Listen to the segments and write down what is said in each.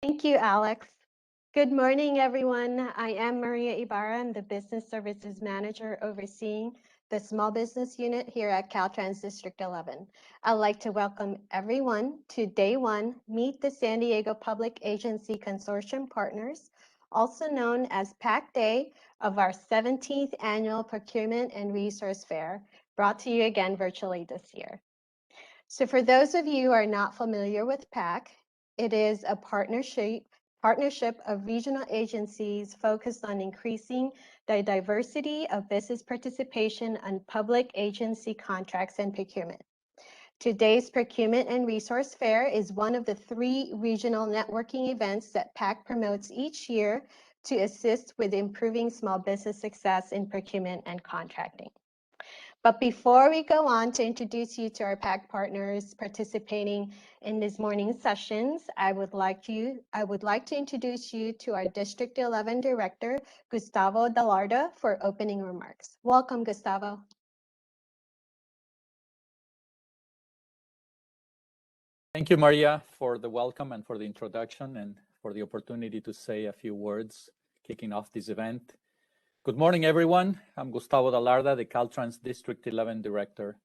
Thank you, Alex. Good morning, everyone. I am Maria Ibarra. I'm the Business Services Manager overseeing the Small Business Unit here at Caltrans District 11. I'd like to welcome everyone to Day 1, Meet the San Diego Public Agency Consortium Partners, also known as PAC Day of our 17th Annual Procurement and Resource Fair, brought to you again virtually this year. So for those of you who are not familiar with PAC, it is a partnership of regional agencies focused on increasing the diversity of business participation on public agency contracts and procurement. Today's Procurement and Resource Fair is one of the 3 regional networking events that PAC promotes each year to assist with improving small business success in procurement and contracting. But before we go on to introduce you to our PAC partners participating in this morning's sessions, I would like to introduce you to our District 11 Director, Gustavo Dallarda, for opening remarks. Welcome, Gustavo. Thank you, Maria, for the welcome and for the introduction and for the opportunity to say a few words kicking off this event. Good morning, everyone. I'm Gustavo Dallarda, the Caltrans District 11 Director,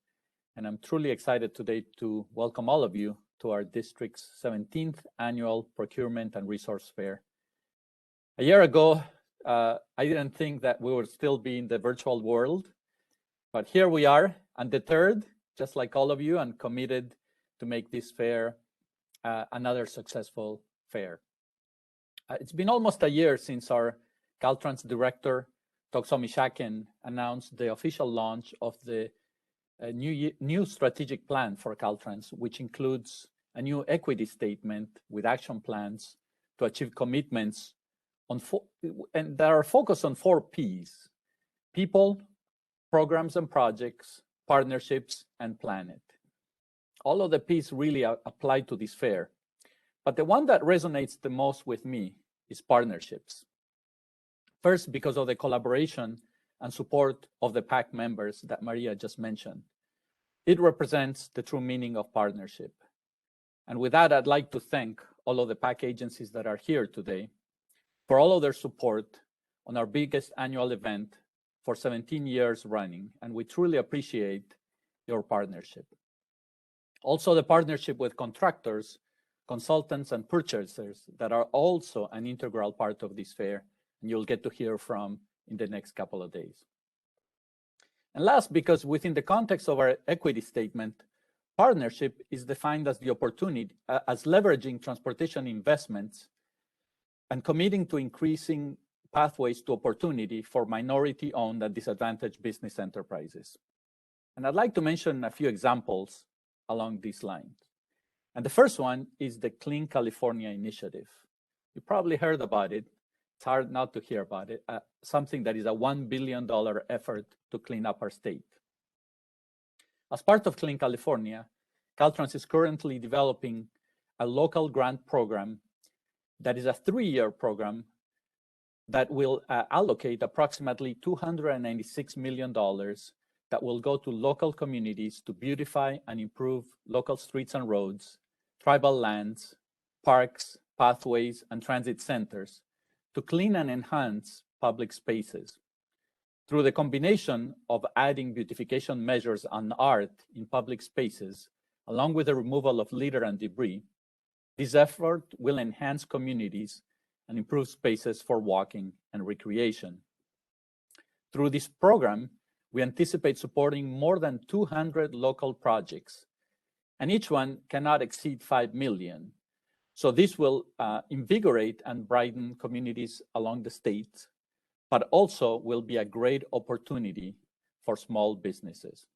and I'm truly excited today to welcome all of you to our district's 17th Annual Procurement and Resource Fair. A year ago, I didn't think that we would still be in the virtual world, but here we are, undeterred, just like all of you, and committed to make this fair another successful fair. It's been almost a year since our Caltrans Director, Toksomi Shaken, announced the official launch of the new strategic plan for Caltrans, which includes a new equity statement with action plans to achieve commitments on and that are focused on 4 Ps: people, programs and projects, partnerships, and planet. All of the Ps really apply to this fair, but the one that resonates the most with me is partnerships. First, because of the collaboration and support of the PAC members that Maria just mentioned. It represents the true meaning of partnership. And with that, I'd like to thank all of the PAC agencies that are here today for all of their support on our biggest annual event for 17 years running, and we truly appreciate your partnership. Also, the partnership with contractors, consultants, and purchasers that are also an integral part of this fair, and you'll get to hear from in the next couple of days. And last, because within the context of our equity statement, partnership is defined as the opportunity, as leveraging transportation investments and committing to increasing pathways to opportunity for minority-owned and disadvantaged business enterprises. And I'd like to mention a few examples along these lines. And the first one is the Clean California initiative. You probably heard about it. It's hard not to hear about it, something that is a $1 billion effort to clean up our state. As part of Clean California, Caltrans is currently developing a local grant program that is a 3-year program that will allocate approximately $296 million that will go to local communities to beautify and improve local streets and roads, tribal lands, parks, pathways, and transit centers, to clean and enhance public spaces. Through the combination of adding beautification measures and art in public spaces, along with the removal of litter and debris, this effort will enhance communities and improve spaces for walking and recreation. Through this program, we anticipate supporting more than 200 local projects, and each one cannot exceed $5 million. So this will invigorate and brighten communities along the state, but also will be a great opportunity for small businesses.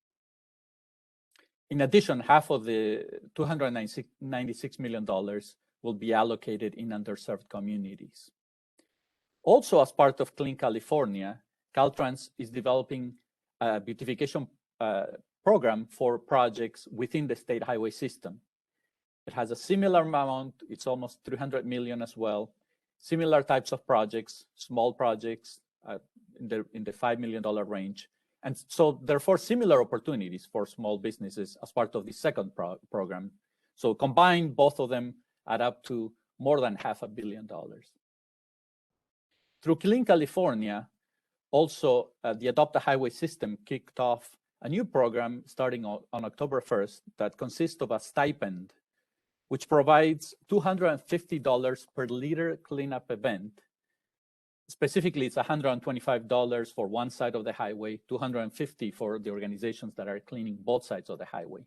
In addition, half of the $296 million will be allocated in underserved communities. Also, as part of Clean California, Caltrans is developing a beautification program for projects within the state highway system. It has a similar amount, it's almost $300 million as well. Similar types of projects, small projects in the $5 million range. And so therefore similar opportunities for small businesses as part of the second program. So combined, both of them add up to more than $500 million. Through Clean California, also the Adopt a Highway system kicked off a new program starting on October 1st that consists of a stipend, which provides $250 per liter cleanup event. Specifically, it's $125 for one side of the highway, $250 for the organizations that are cleaning both sides of the highway.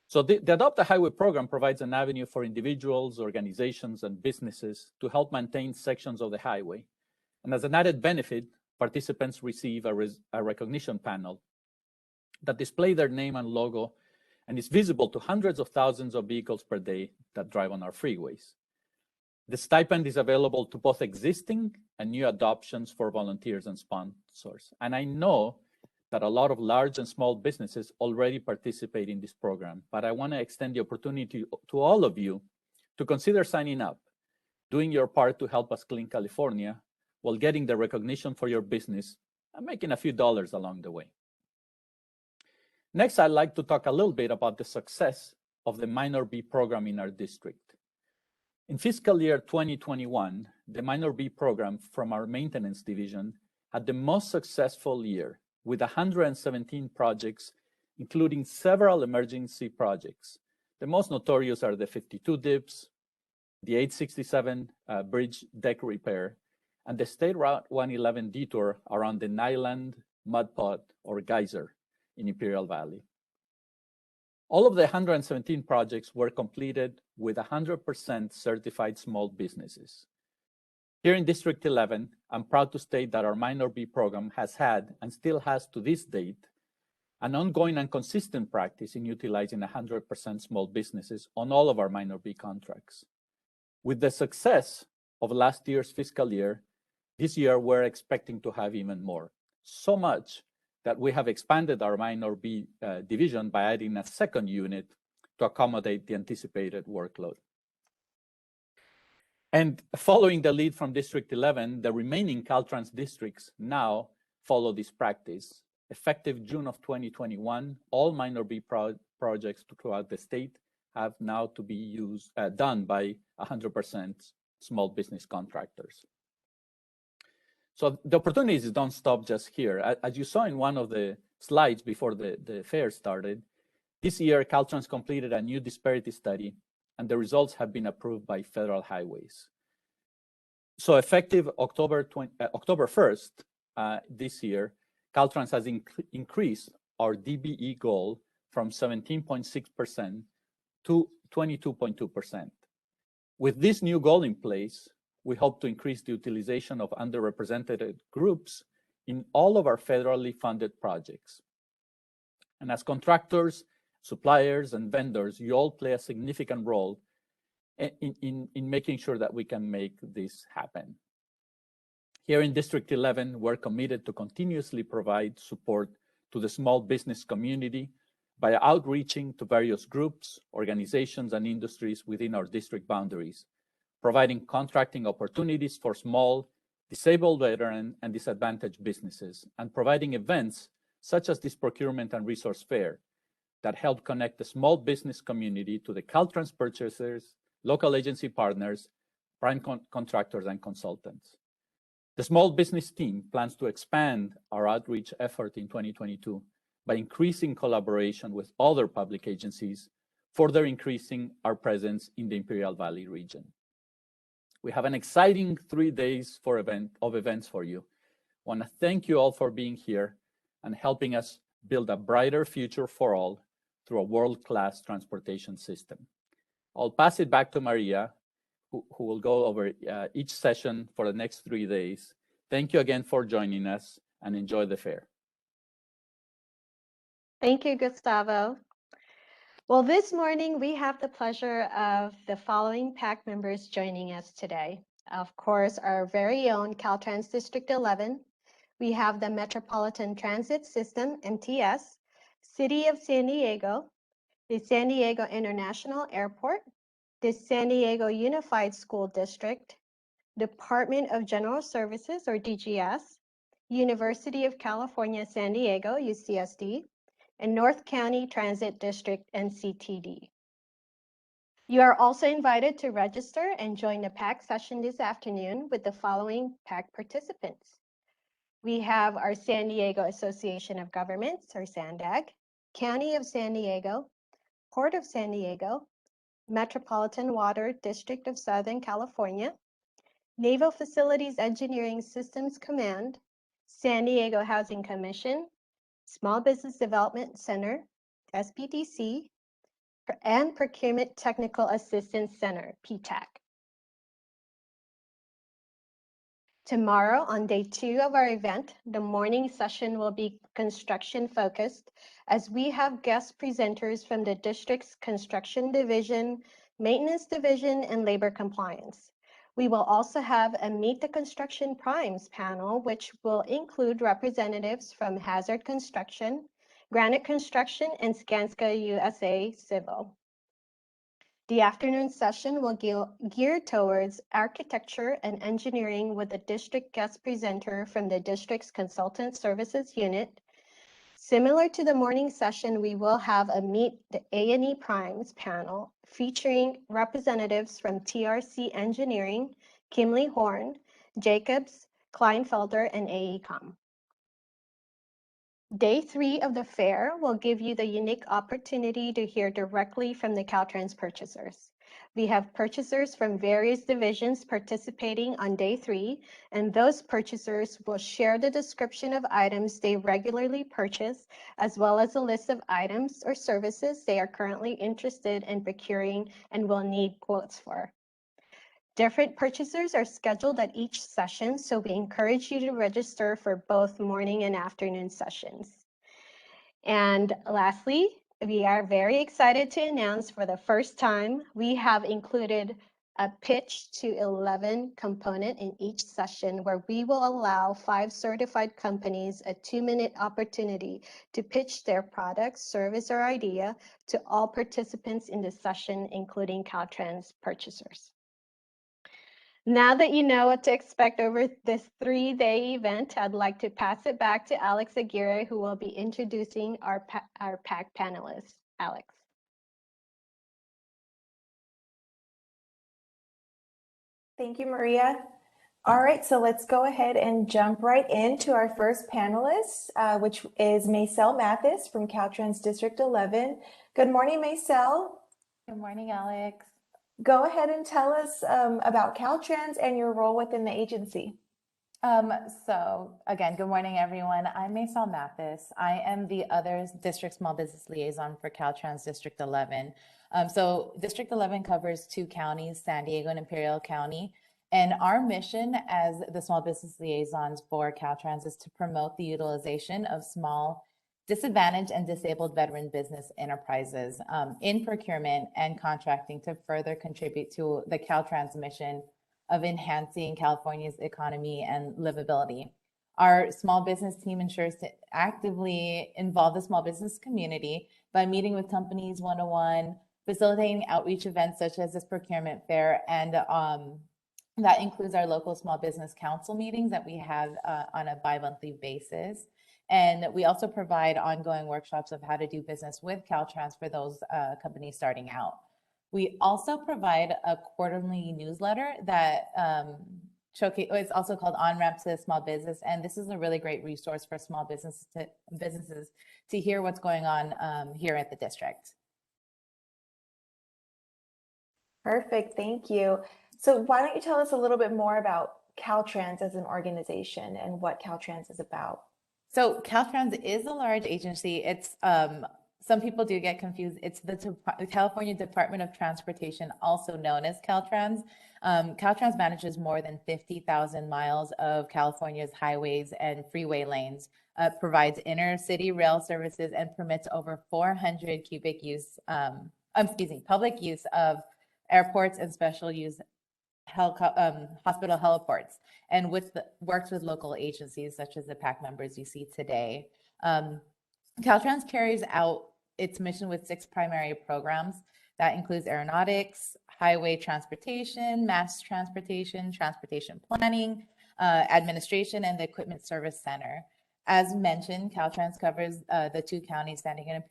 So the Adopt a Highway program provides an avenue for individuals, organizations, and businesses to help maintain sections of the highway. And as an added benefit, participants receive a recognition panel that display their name and logo and is visible to hundreds of thousands of vehicles per day that drive on our freeways. The stipend is available to both existing and new adoptions for volunteers and sponsors. And I know that a lot of large and small businesses already participate in this program, but I want to extend the opportunity to all of you to consider signing up, doing your part to help us clean California while getting the recognition for your business and making a few dollars along the way. Next, I'd like to talk a little bit about the success of the Minor B program in our district. In fiscal year 2021, the Minor B program from our maintenance division had the most successful year with 117 projects, including several emergency projects. The most notorious are the 52 dips, the 867 bridge deck repair, and the State Route 111 detour around the Nyland Mud Pot or Geyser in Imperial Valley. All of the 117 projects were completed with 100% certified small businesses. Here in District 11, I'm proud to state that our Minor B program has had, and still has to this date, an ongoing and consistent practice in utilizing 100% small businesses on all of our Minor B contracts. With the success of last year's fiscal year, this year we're expecting to have even more. So much that we have expanded our Minor B division by adding a second unit to accommodate the anticipated workload. And following the lead from District 11, the remaining Caltrans districts now follow this practice. Effective June of 2021, all Minor B projects throughout the state have now to be done by 100% small business contractors. So the opportunities don't stop just here. As you saw in one of the slides before the fair started, this year Caltrans completed a new disparity study, and the results have been approved by Federal Highways. So effective October 1st this year, Caltrans has increased our DBE goal from 17.6% to 22.2%. With this new goal in place, we hope to increase the utilization of underrepresented groups in all of our federally funded projects. And as contractors, suppliers, and vendors, you all play a significant role in making sure that we can make this happen. Here in District 11, we're committed to continuously provide support to the small business community by outreaching to various groups, organizations, and industries within our district boundaries, providing contracting opportunities for small, disabled, veteran, and disadvantaged businesses, and providing events such as this Procurement and Resource Fair that help connect the small business community to the Caltrans purchasers, local agency partners, prime contractors, and consultants. The small business team plans to expand our outreach effort in 2022 by increasing collaboration with other public agencies, further increasing our presence in the Imperial Valley region. We have an exciting 3 days of events for you. I want to thank you all for being here and helping us build a brighter future for all through a world-class transportation system. I'll pass it back to Maria, who will go over each session for the next 3 days. Thank you again for joining us, and enjoy the fair. Thank you, Gustavo. Well, this morning we have the pleasure of the following PAC members joining us today. Of course, our very own Caltrans District 11. We have the Metropolitan Transit System, MTS, City of San Diego, the San Diego International Airport, the San Diego Unified School District, Department of General Services, or DGS, University of California, San Diego, UCSD, and North County Transit District, NCTD. You are also invited to register and join the PAC session this afternoon with the following PAC participants. We have our San Diego Association of Governments, or SANDAG, County of San Diego, Port of San Diego, Metropolitan Water District of Southern California, Naval Facilities Engineering Systems Command, San Diego Housing Commission, Small Business Development Center, SBDC, and Procurement Technical Assistance Center, PTAC. Tomorrow, on day 2 of our event, the morning session will be construction focused as we have guest presenters from the district's construction division, maintenance division, and labor compliance. We will also have a Meet the Construction Primes panel, which will include representatives from Hazard Construction, Granite Construction, and Skanska USA Civil. The afternoon session will gear towards architecture and engineering with a district guest presenter from the district's consultant services unit. Similar to the morning session, we will have a Meet the A&E Primes panel featuring representatives from TRC Engineering, Kimley Horn, Jacobs, Kleinfelder, and AECOM. Day 3 of the fair will give you the unique opportunity to hear directly from the Caltrans purchasers. We have purchasers from various divisions participating on day 3, and those purchasers will share the description of items they regularly purchase, as well as a list of items or services they are currently interested in procuring and will need quotes for. Different purchasers are scheduled at each session, so we encourage you to register for both morning and afternoon sessions. And lastly, we are very excited to announce for the first time, we have included a pitch to 11 component in each session where we will allow 5 certified companies a 2-minute opportunity to pitch their product, service, or idea to all participants in the session, including Caltrans purchasers. Now that you know what to expect over this 3-day event, I'd like to pass it back to Alex Aguirre, who will be introducing our PAC panelists. Alex. Thank you, Maria. All right, so let's go ahead and jump right into our first panelist, which is Maysel Mathis from Caltrans District 11. Good morning, Maysel. Good morning, Alex. Go ahead and tell us about Caltrans and your role within the agency. So again, good morning, everyone. I'm Maysel Mathis. I am the other district small business liaison for Caltrans District 11. So District 11 covers 2 counties, San Diego and Imperial County. And our mission as the small business liaisons for Caltrans is to promote the utilization of small, disadvantaged and disabled veteran business enterprises in procurement and contracting to further contribute to the Caltrans mission of enhancing California's economy and livability. Our small business team ensures to actively involve the small business community by meeting with companies one-on-one, facilitating outreach events such as this procurement fair, and that includes our local small business council meetings that we have on a bi-monthly basis. And we also provide ongoing workshops of how to do business with Caltrans for those companies starting out. We also provide a quarterly newsletter that it's also called On Ramp to Small Business. And this is a really great resource for small businesses to hear what's going on here at the district. Perfect, thank you. So why don't you tell us a little bit more about Caltrans as an organization and what Caltrans is about? So Caltrans is a large agency. It's some people do get confused. It's the California Department of Transportation, also known as Caltrans. Caltrans manages more than 50,000 miles of California's highways and freeway lanes, provides inner city rail services, and permits over 400 public use of airports and special use hospital heliports, and works with local agencies such as the PAC members you see today. Caltrans carries out its mission with 6 primary programs. That includes aeronautics, highway transportation, mass transportation, transportation planning, administration, and the Equipment Service Center. As mentioned, Caltrans covers the 2 counties, San Diego and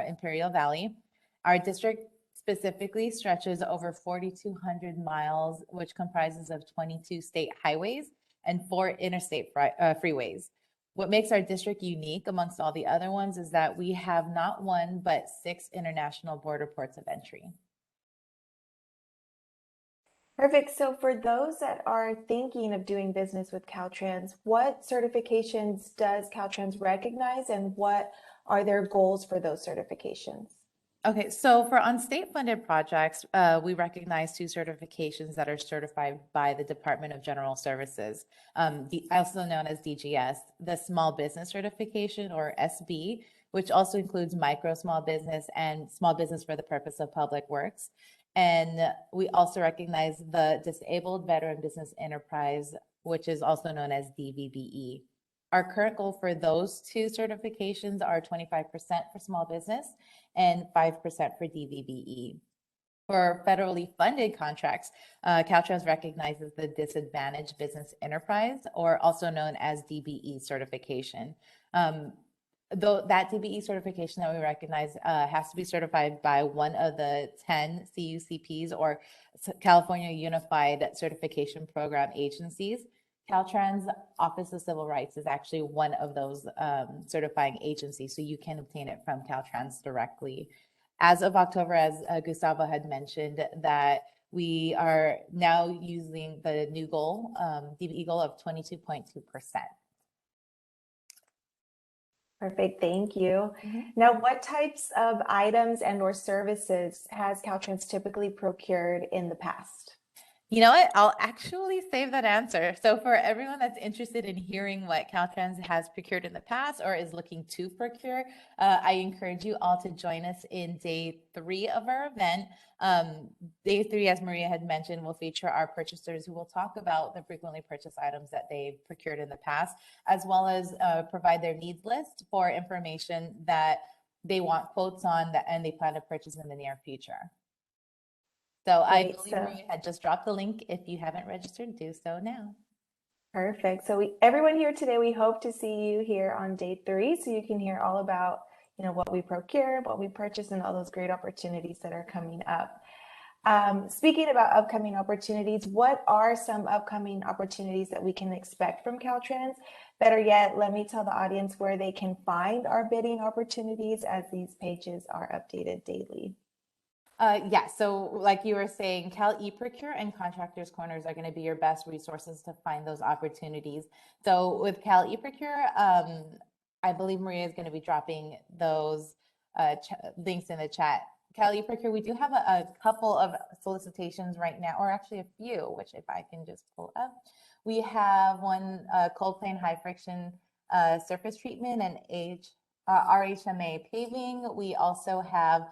Imperial Valley. Our district specifically stretches over 4,200 miles, which comprises of 22 state highways and 4 interstate freeways. What makes our district unique amongst all the other ones is that we have not one, but 6 international border ports of entry. Perfect. So for those that are thinking of doing business with Caltrans, what certifications does Caltrans recognize and what are their goals for those certifications? Okay, so for on state-funded projects, we recognize 2 certifications that are certified by the Department of General Services, also known as DGS, the Small Business Certification, or SB, which also includes micro small business and small business for the purpose of public works. And we also recognize the Disabled Veteran Business Enterprise, which is also known as DVBE. Our current goal for those 2 certifications are 25% for small business and 5% for DVBE. For federally funded contracts, Caltrans recognizes the Disadvantaged Business Enterprise, or also known as DBE certification. Though that DBE certification that we recognize has to be certified by one of the 10 CUCPs, or California Unified Certification Program agencies. Caltrans Office of Civil Rights is actually one of those certifying agencies, so you can obtain it from Caltrans directly. As of October, as Gustavo had mentioned, that we are now using the new goal, DBE goal of 22.2%. Perfect, thank you. Now, what types of items and or services has Caltrans typically procured in the past? You know what? I'll actually save that answer. So for everyone that's interested in hearing what Caltrans has procured in the past or is looking to procure, I encourage you all to join us in day 3 of our event. Day 3, as Maria had mentioned, will feature our purchasers who will talk about the frequently purchased items that they've procured in the past, as well as provide their needs list for information that they want quotes on that and they plan to purchase in the near future. So I believe Maria had just dropped the link. If you haven't registered, do so now. Perfect. So everyone here today, we hope to see you here on day 3, so you can hear all about, what we procure, what we purchase, and all those great opportunities that are coming up. Speaking about upcoming opportunities, what are some upcoming opportunities that we can expect from Caltrans? Better yet, let me tell the audience where they can find our bidding opportunities, as these pages are updated daily. Yeah, so like you were saying, Cal eProcure and Contractors Corners are going to be your best resources to find those opportunities. So with Cal eProcure, I believe Maria is going to be dropping those links in the chat. Cal eProcure, we do have a couple of solicitations right now, or actually a few, which if I can just pull up. We have one cold plane high friction surface treatment and RHMA paving. We also have,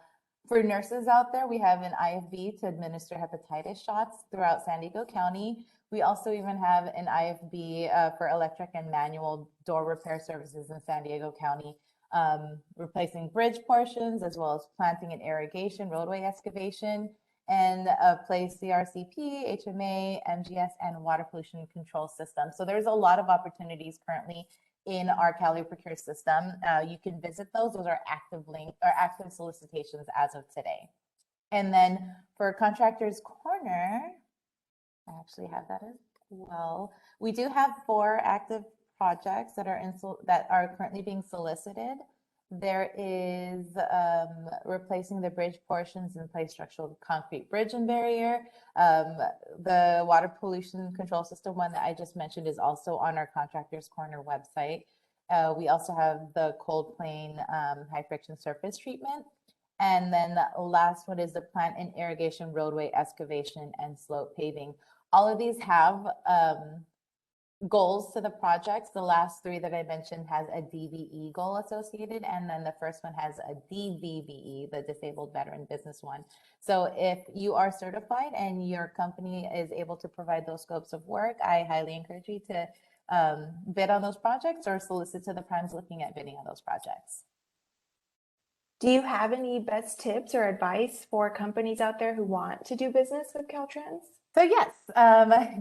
for nurses out there, we have an IFB to administer hepatitis shots throughout San Diego County. We also even have an IFB for electric and manual door repair services in San Diego County, replacing bridge portions, as well as planting and irrigation, roadway excavation, and place CRCP, HMA, MGS, and water pollution control system. So there's a lot of opportunities currently in our Cal eProcure system. You can visit those. Those are active active solicitations as of today. And then for Contractors Corner, I actually have that as well. We do have 4 active projects that are currently being solicited. There is replacing the bridge portions and place structural concrete bridge and barrier. The water pollution control system one that I just mentioned is also on our Contractors Corner website. We also have the cold plane high friction surface treatment. And then the last one is the plant and irrigation, roadway excavation, and slope paving. All of these have goals to the projects. The last 3 that I mentioned has a DVE goal associated, and then the first one has a DVBE, the Disabled Veteran Business one. So if you are certified and your company is able to provide those scopes of work, I highly encourage you to bid on those projects or solicit to the primes looking at bidding on those projects. Do you have any best tips or advice for companies out there who want to do business with Caltrans? So yes,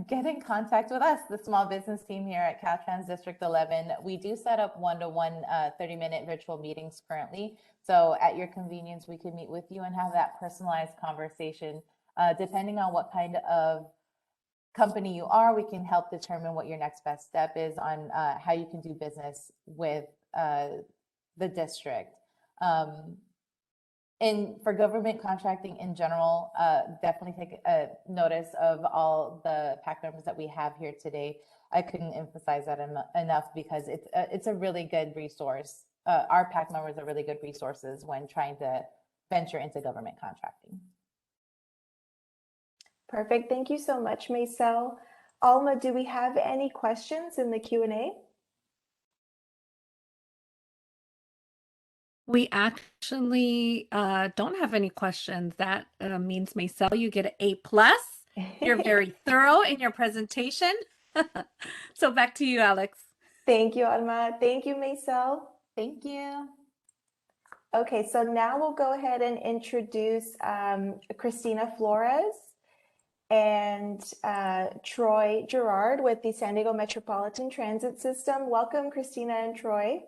get in contact with us, the small business team here at Caltrans District 11. We do set up one-to-one 30-minute virtual meetings currently. So at your convenience, we can meet with you and have that personalized conversation. Depending on what kind of company you are, we can help determine what your next best step is on how you can do business with the district. And for government contracting in general, definitely take notice of all the PAC members that we have here today. I couldn't emphasize that enough because it's a really good resource. Our PAC members are really good resources when trying to venture into government contracting. Perfect. Thank you so much, Maysel. Alma, do we have any questions in the Q&A? We actually don't have any questions. That means, Maysel, you get an A+. You're very thorough in your presentation. So back to you, Alex. Thank you, Alma. Thank you, Maysel. Thank you. Okay, so now we'll go ahead and introduce Christina Flores and Troy Gerard with the San Diego Metropolitan Transit System. Welcome, Christina and Troy.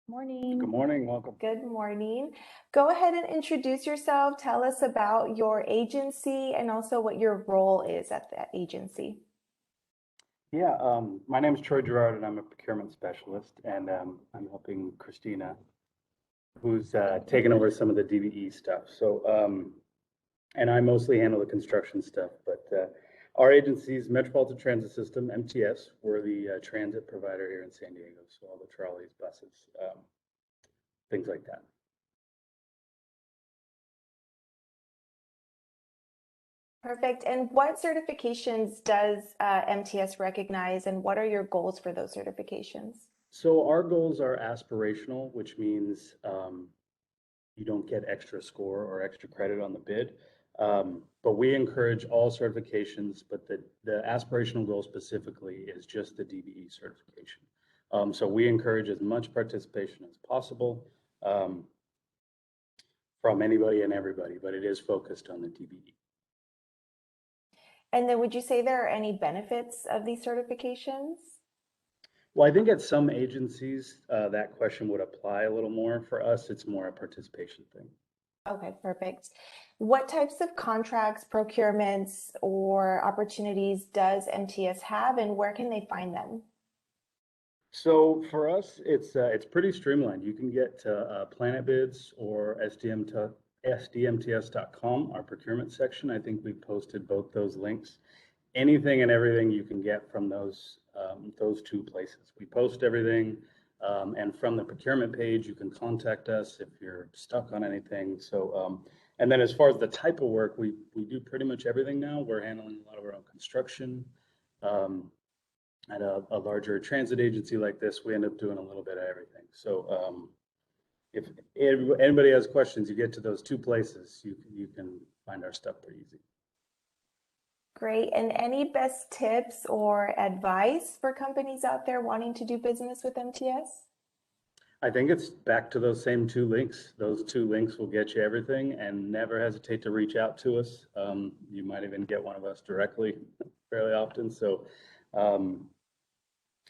Morning. Good morning. Welcome. Good morning. Go ahead and introduce yourself. Tell us about your agency and also what your role is at that agency. Yeah, my name is Troy Gerard and I'm a procurement specialist, and I'm helping Christina, who's taken over some of the DBE stuff. So, and I mostly handle the construction stuff, but our agency's Metropolitan Transit System, MTS, we're the transit provider here in San Diego. So all the trolleys, buses, things like that. Perfect. And what certifications does MTS recognize, and what are your goals for those certifications? So our goals are aspirational, which means you don't get extra score or extra credit on the bid. But we encourage all certifications, but the aspirational goal specifically is just the DBE certification. So we encourage as much participation as possible from anybody and everybody, but it is focused on the DBE. And then would you say there are any benefits of these certifications? Well, I think at some agencies that question would apply a little more. For us, it's more a participation thing. Okay, perfect. What types of contracts, procurements, or opportunities does MTS have, and where can they find them? So for us, it's pretty streamlined. You can get to Planet Bids or SDMTS.com, our procurement section. I think we posted both those links. Anything and everything you can get from those two places. We post everything, and from the procurement page, you can contact us if you're stuck on anything. So, and then as far as the type of work, we do pretty much everything now. We're handling a lot of our own construction. At a larger transit agency like this, we end up doing a little bit of everything. So if anybody has questions, you get to those two places, you can find our stuff pretty easy. Great. And any best tips or advice for companies out there wanting to do business with MTS? I think it's back to those same two links. Those two links will get you everything, and never hesitate to reach out to us. You might even get one of us directly fairly often. So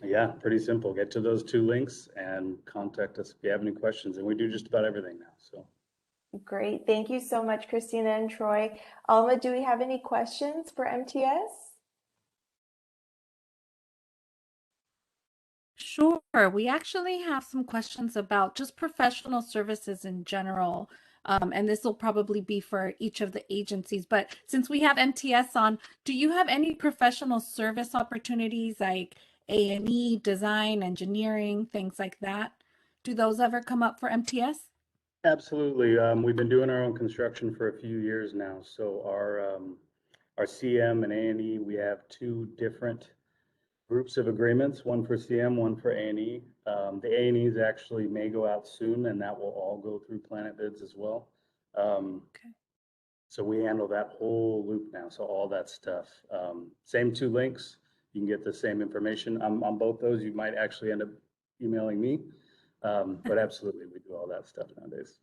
yeah, pretty simple. Get to those two links and contact us if you have any questions. And we do just about everything now. So great. Thank you so much, Christina and Troy. Alma, do we have any questions for MTS? Sure. We actually have some questions about just professional services in general. And this will probably be for each of the agencies. But since we have MTS on, do you have any professional service opportunities like A&E, design, engineering, things like that? Do those ever come up for MTS? absolutely. We've been doing our own construction for a few years now. So our CM and A&E, we have two different groups of agreements, one for CM, one for A&E. The A&Es actually may go out soon, and that will all go through Planet Bids as well. Okay. So we handle that whole loop now. So all that stuff, same two links, you can get the same information on both those. You might actually end up emailing me, but absolutely, we do all that stuff nowadays.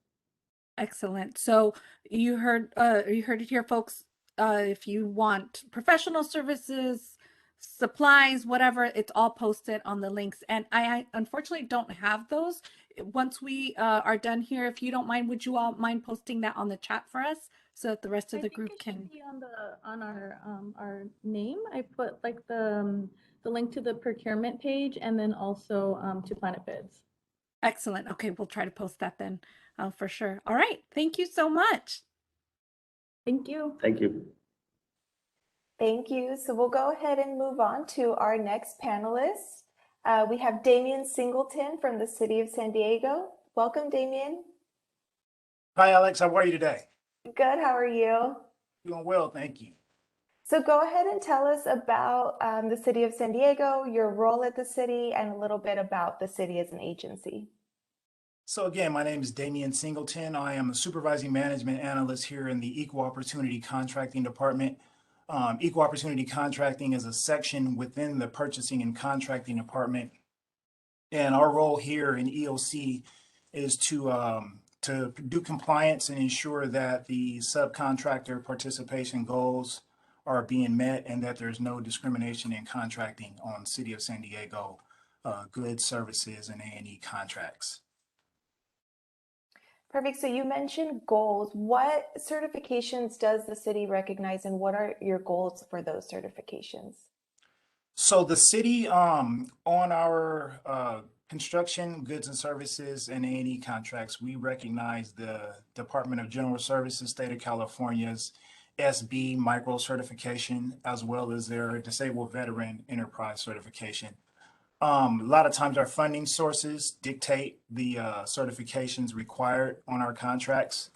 Excellent. So you heard it here, folks. if you want professional services, supplies, whatever, it's all posted on the links. And I unfortunately don't have those. Once we are done here, if you don't mind, would you all mind posting that on the chat for us so that the rest of the group can be on our name. I put like the link to the procurement page and then also to Planet Bids. Excellent. Okay, we'll try to post that then for sure. All right. Thank you so much. Thank you. Thank you. Thank you. So we'll go ahead and move on to our next panelist. We have Damian Singleton from the City of San Diego. Welcome, Damian. Hi, Alex. How are you today? Good. How are you? Doing well, thank you. So go ahead and tell us about the City of San Diego, your role at the city, and a little bit about the city as an agency. So again, my name is Damian Singleton. I am a supervising management analyst here in the Equal Opportunity Contracting Department. Equal Opportunity Contracting is a section within the Purchasing and Contracting Department. And our role here in EOC is to do compliance and ensure that the subcontractor participation goals are being met and that there's no discrimination in contracting on City of San Diego goods, services, and A&E contracts. Perfect. So you mentioned goals. What certifications does the city recognize, and what are your goals for those certifications? So the city, on our construction, goods and services, and A&E contracts, we recognize the Department of General Services, State of California's SB micro certification, as well as their Disabled Veteran Enterprise certification. A lot of times our funding sources dictate the certifications required on our contracts.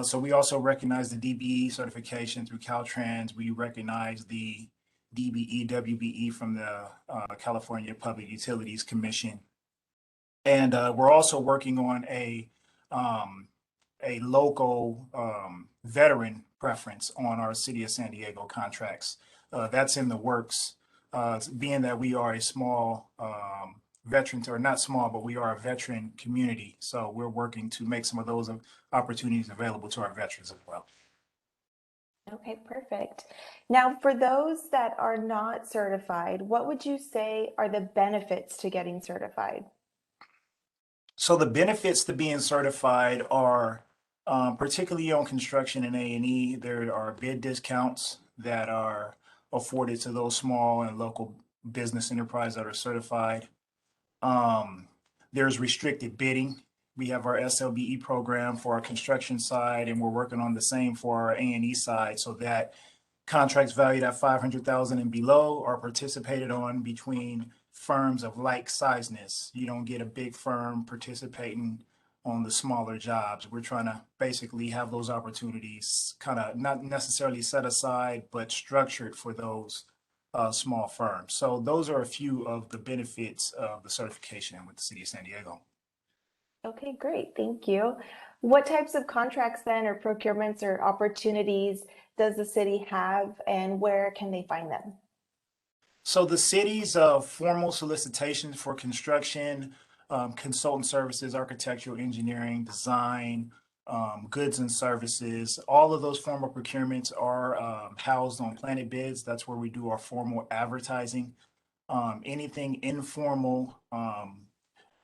So we also recognize the DBE certification through Caltrans. We recognize the DBE, WBE from the California Public Utilities Commission. And we're also working on a local veteran preference on our City of San Diego contracts. That's in the works. Being that we are a small veteran, or not small, but we are a veteran community. So we're working to make some of those opportunities available to our veterans as well. Okay, perfect. Now, for those that are not certified, what would you say are the benefits to getting certified? So the benefits to being certified are particularly on construction and A&E, there are bid discounts that are afforded to those small and local business enterprises that are certified. There's restricted bidding. We have our SLBE program for our construction side, and we're working on the same for our A&E side, so that contracts valued at $500,000 and below are participated on between firms of like sizeness. You don't get a big firm participating on the smaller jobs. We're trying to basically have those opportunities kind of not necessarily set aside, but structured for those small firms. So those are a few of the benefits of the certification with the City of San Diego. Okay, great. Thank you. What types of contracts then, or procurements or opportunities does the city have, and where can they find them? So the city's formal solicitations for construction, consultant services, architectural engineering, design, goods and services, all of those formal procurements are housed on Planet Bids. That's where we do our formal advertising. Anything informal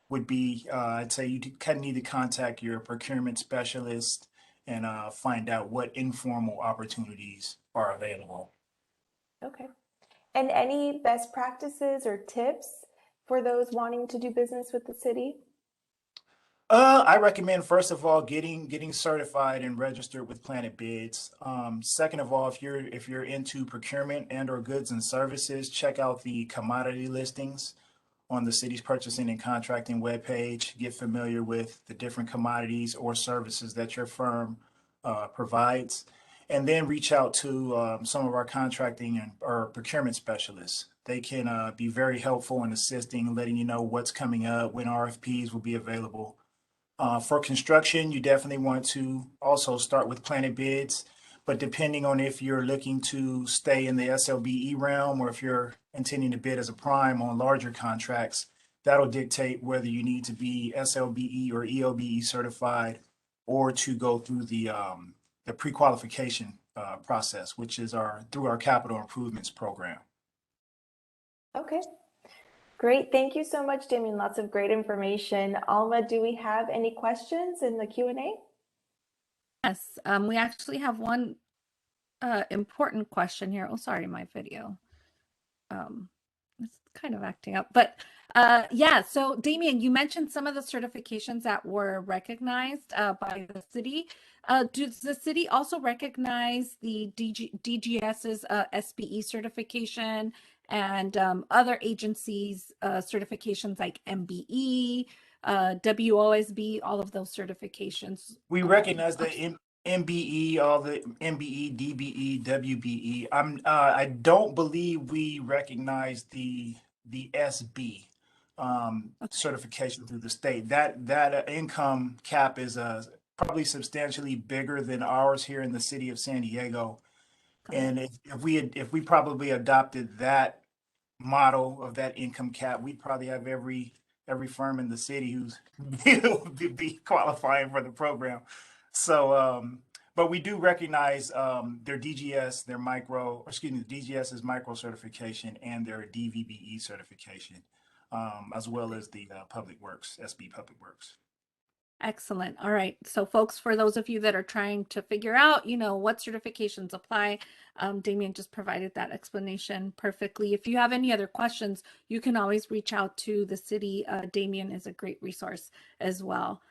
would be, I'd say you kind of need to contact your procurement specialist and find out what informal opportunities are available. Okay. And any best practices or tips for those wanting to do business with the city? I recommend, first of all, getting certified and registered with Planet Bids. Second of all, if you're into procurement and or goods and services, check out the commodity listings on the city's purchasing and contracting webpage. Get familiar with the different commodities or services that your firm provides, and then reach out to some of our contracting or procurement specialists. They can be very helpful in assisting, letting you know what's coming up, when RFPs will be available. For construction, you definitely want to also start with Planet Bids, but depending on if you're looking to stay in the SLBE realm or if you're intending to bid as a prime on larger contracts, that'll dictate whether you need to be SLBE or ELBE certified or to go through the pre-qualification process, which is through our capital improvements program. Okay, great. Thank you so much, Damien. Lots of great information. Alma, do we have any questions in the Q&A? Yes, we actually have one important question here. Oh, sorry, my video. It's kind of acting up, but yeah. So Damien, you mentioned some of the certifications that were recognized by the city. Does the city also recognize the DGS's SBE certification and other agencies' certifications like MBE, WOSB, all of those certifications? We recognize the MBE, all the MBE, DBE, WBE. I don't believe we recognize the SB certification through the state. That income cap is probably substantially bigger than ours here in the city of San Diego. And if we probably adopted that model of that income cap, we'd probably have every firm in the city who's be qualifying for the program. So, but we do recognize their DGS, DGS's micro certification and their DVBE certification, as well as the Public Works, SB Public Works. Excellent. All right. So folks, for those of you that are trying to figure out, what certifications apply, Damien just provided that explanation perfectly. If you have any other questions, you can always reach out to the city. Damien is a great resource as well.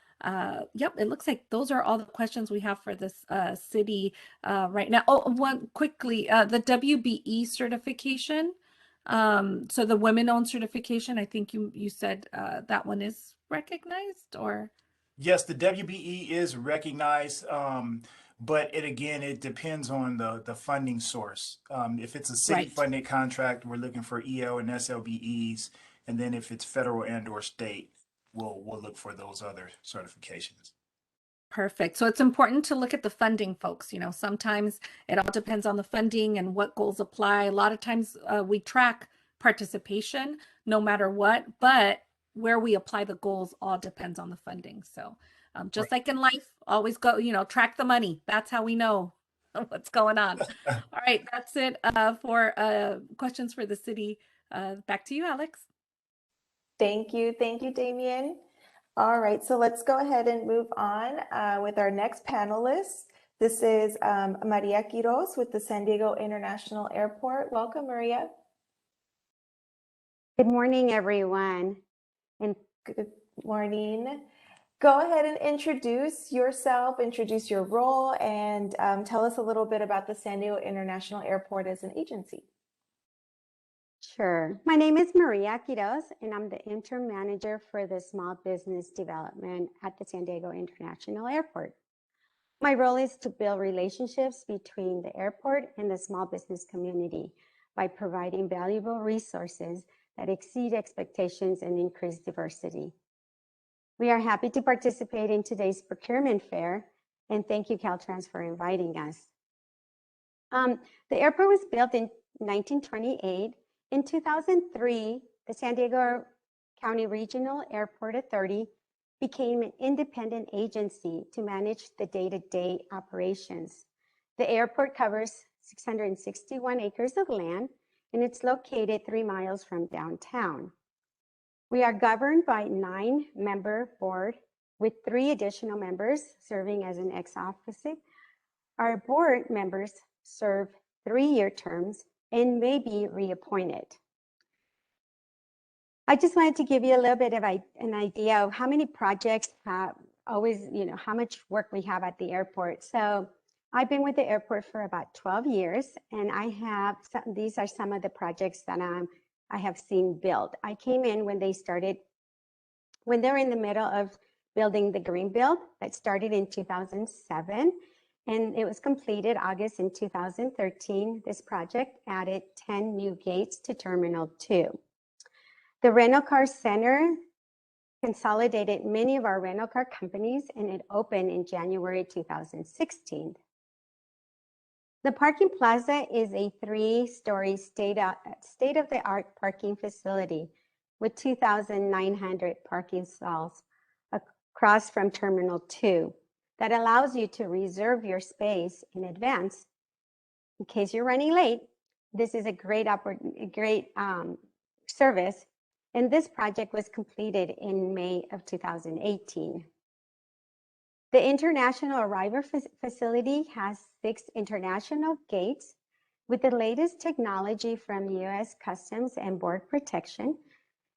Yep, it looks like those are all the questions we have for this city right now. Oh, one quickly, the WBE certification. So the women-owned certification, I think you said that one is recognized, or? Yes, the WBE is recognized, but it depends on the funding source. If it's a city-funded contract, we're looking for EL and SLBEs, and then if it's federal and/or state, we'll look for those other certifications. Perfect. So it's important to look at the funding, folks. Sometimes it all depends on the funding and what goals apply. A lot of times we track participation no matter what, but where we apply the goals all depends on the funding. So just like in life, always go, track the money. That's how we know what's going on. All right, that's it for questions for the city. Back to you, Alex. Thank you, Damien. All right, so let's go ahead and move on with our next panelist. This is Maria Quiroz with the San Diego International Airport. Welcome, Maria. Good morning, everyone. And good morning. Go ahead and introduce yourself, introduce your role, and tell us a little bit about the San Diego International Airport as an agency. Sure. My name is Maria Quiroz, and I'm the interim manager for the small business development at the San Diego International Airport. My role is to build relationships between the airport and the small business community by providing valuable resources that exceed expectations and increase diversity. We are happy to participate in today's procurement fair, and thank you, Caltrans, for inviting us. The airport was built in 1928. In 2003, the San Diego County Regional Airport Authority became an independent agency to manage the day-to-day operations. The airport covers 661 acres of land, and it's located 3 miles from downtown. We are governed by a 9-member board with 3 additional members serving as an ex officio. Our board members serve 3-year terms and may be reappointed. I just wanted to give you a little bit of an idea of how many projects have always, how much work we have at the airport. So I've been with the airport for about 12 years, and these are some of the projects that I have seen built. I came in when they were in the middle of building the Greenville that started in 2007, and it was completed August in 2013. This project added 10 new gates to Terminal 2. The rental car center consolidated many of our rental car companies, and it opened in January 2016. The parking plaza is a 3-story state-of-the-art parking facility with 2,900 parking stalls across from Terminal 2 that allows you to reserve your space in advance In case you're running late, this is a great service, and this project was completed in May of 2018. The international arrival facility has 6 international gates with the latest technology from U.S. Customs and Border Protection.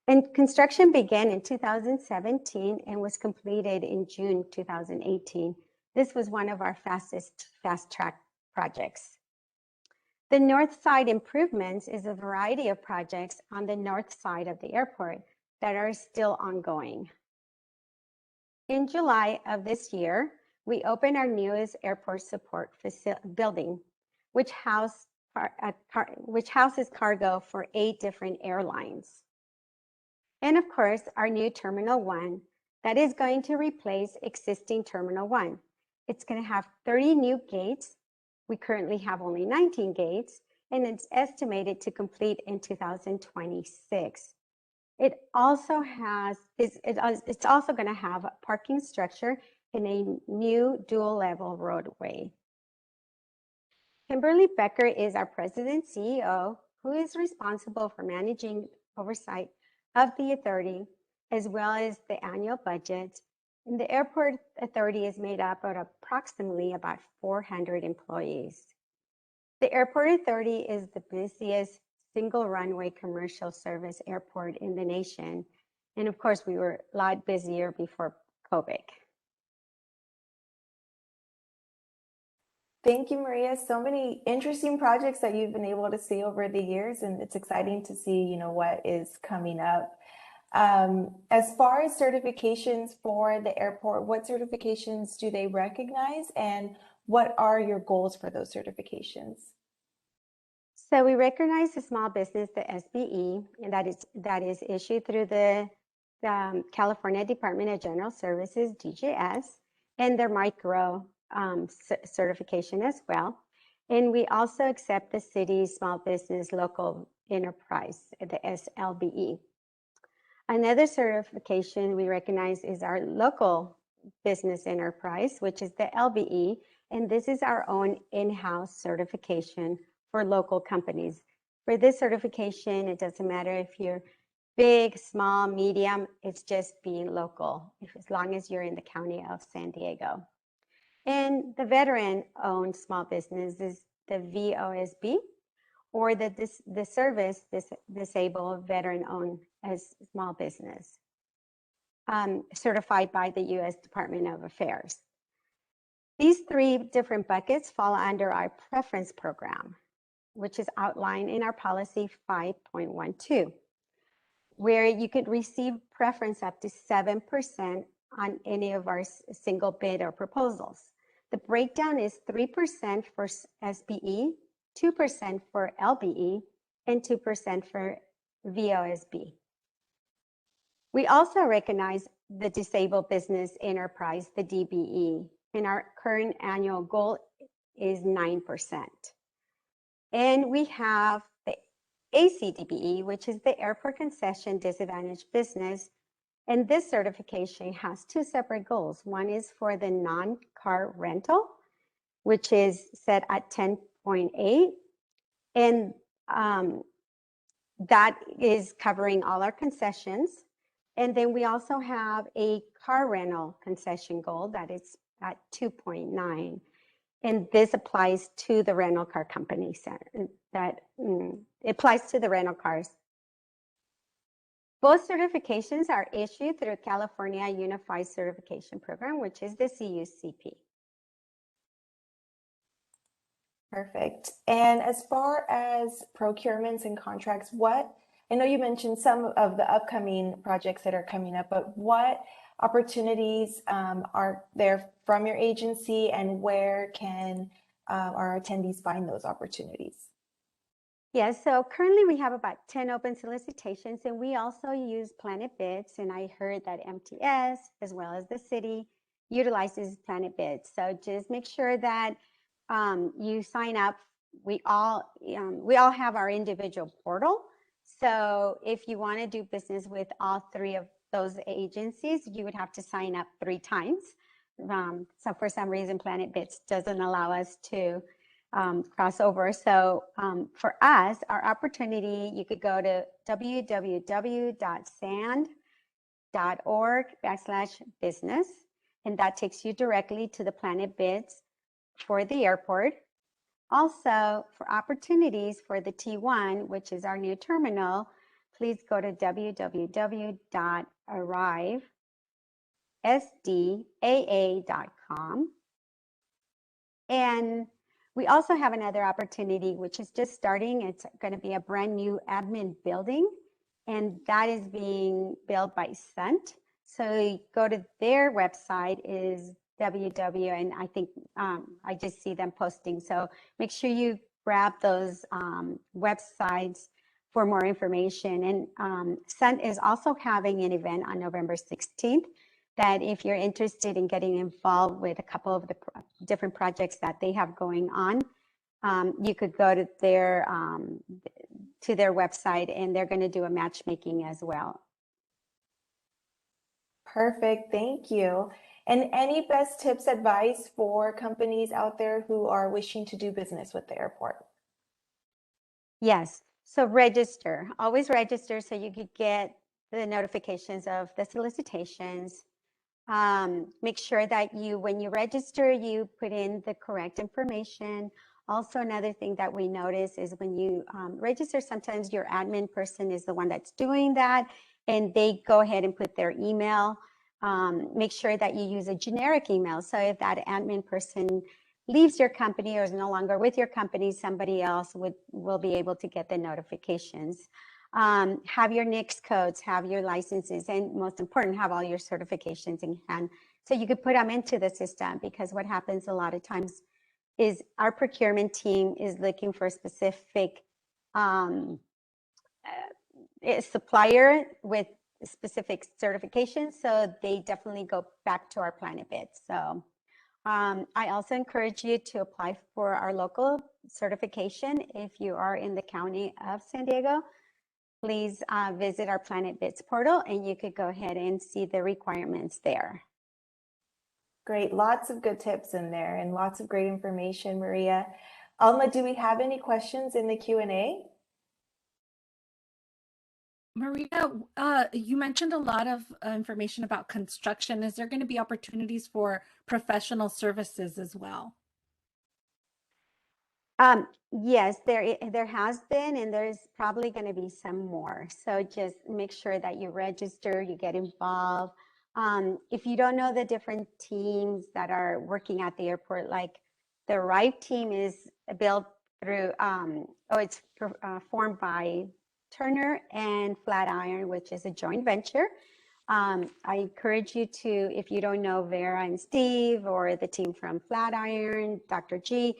And construction began in 2017 and was completed in June 2018. This was one of our fast-track projects. The north side improvements is a variety of projects on the north side of the airport that are still ongoing. In July of this year, we opened our newest airport support building, which houses cargo for 8 different airlines. And of course, our new Terminal 1 that is going to replace existing Terminal 1. It's going to have 30 new gates. We currently have only 19 gates, and it's estimated to complete in 2026. It's also going to have a parking structure and a new dual-level roadway. Kimberly Becker is our President CEO, who is responsible for managing oversight of the authority, as well as the annual budget. And the airport authority is made up of approximately about 400 employees. The airport authority is the busiest single runway commercial service airport in the nation. And of course, we were a lot busier before COVID. Thank you, Maria. So many interesting projects that you've been able to see over the years, and it's exciting to see, what is coming up. As far as certifications for the airport, what certifications do they recognize, and what are your goals for those certifications? So we recognize the small business, the SBE, and that is issued through the California Department of General Services, DJS, and their micro certification as well. And we also accept the city's small business local enterprise, the SLBE. Another certification we recognize is our local business enterprise, which is the LBE, and this is our own in-house certification for local companies. For this certification, it doesn't matter if you're big, small, medium, it's just being local, as long as you're in the county of San Diego. And the veteran-owned small business is the VOSB, or the service disabled veteran-owned as small business, certified by the U.S. Department of Affairs. These 3 different buckets fall under our preference program, which is outlined in our policy 5.12, where you could receive preference up to 7% on any of our single bid or proposals. The breakdown is 3% for SBE, 2% for LBE, and 2% for VOSB. We also recognize the disabled business enterprise, the DBE, and our current annual goal is 9%. And we have the ACDBE, which is the Airport Concession Disadvantaged Business. And this certification has 2 separate goals. One is for the non-car rental, which is set at 10.8. And that is covering all our concessions. And then we also have a car rental concession goal that is at 2.9. And this applies to the rental car companies it applies to the rental cars. Both certifications are issued through California Unified Certification Program, which is the CUCP. Perfect. And as far as procurements and contracts, I know you mentioned some of the upcoming projects that are coming up, but what opportunities are there from your agency, and where can our attendees find those opportunities? Yes, so currently we have about 10 open solicitations, and we also use Planet Bids, and I heard that MTS as well as the city utilizes Planet Bids. So just make sure that you sign up. We all have our individual portal. So if you want to do business with all 3 of those agencies, you would have to sign up 3 times. So for some reason, Planet Bids doesn't allow us to crossover. So for us, our opportunity, you could go to www.sand.org/business, and that takes you directly to the Planet Bids for the airport. Also, for opportunities for the T1, which is our new terminal, please go to www.arrivesdaa.com. And we also have another opportunity, which is just starting. It's going to be a brand new admin building, and that is being built by Sunt. So you go to their website is www, and I think I just see them posting. So make sure you grab those websites for more information. And Sunt is also having an event on November 16th that if you're interested in getting involved with a couple of the different projects that they have going on, you could go to their website, and they're going to do a matchmaking as well. Perfect, thank you. And any best tips, advice for companies out there who are wishing to do business with the airport? Yes, so register, always register so you could get the notifications of the solicitations. Make sure that when you register, you put in the correct information. Also, another thing that we notice is when you register, sometimes your admin person is the one that's doing that, and they go ahead and put their email. Make sure that you use a generic email. So if that admin person leaves your company or is no longer with your company, somebody else will be able to get the notifications. Have your NICS codes, have your licenses, and most important, have all your certifications in hand so you could put them into the system, because what happens a lot of times is our procurement team is looking for a specific supplier with specific certifications, so they definitely go back to our Planet Bids. So I also encourage you to apply for our local certification if you are in the county of San Diego. Please visit our Planet Bids portal, and you could go ahead and see the requirements there. Great, lots of good tips in there and lots of great information, Maria. Alma, do we have any questions in the Q&A? Maria, you mentioned a lot of information about construction. Is there going to be opportunities for professional services as well? Yes, there has been, and there's probably going to be some more. So just make sure that you register, you get involved. If you don't know the different teams that are working at the airport, like the Arrive team is built through, it's formed by Turner and Flatiron, which is a joint venture. I encourage you to, if you don't know Vera and Steve, or the team from Flatiron, Dr. G,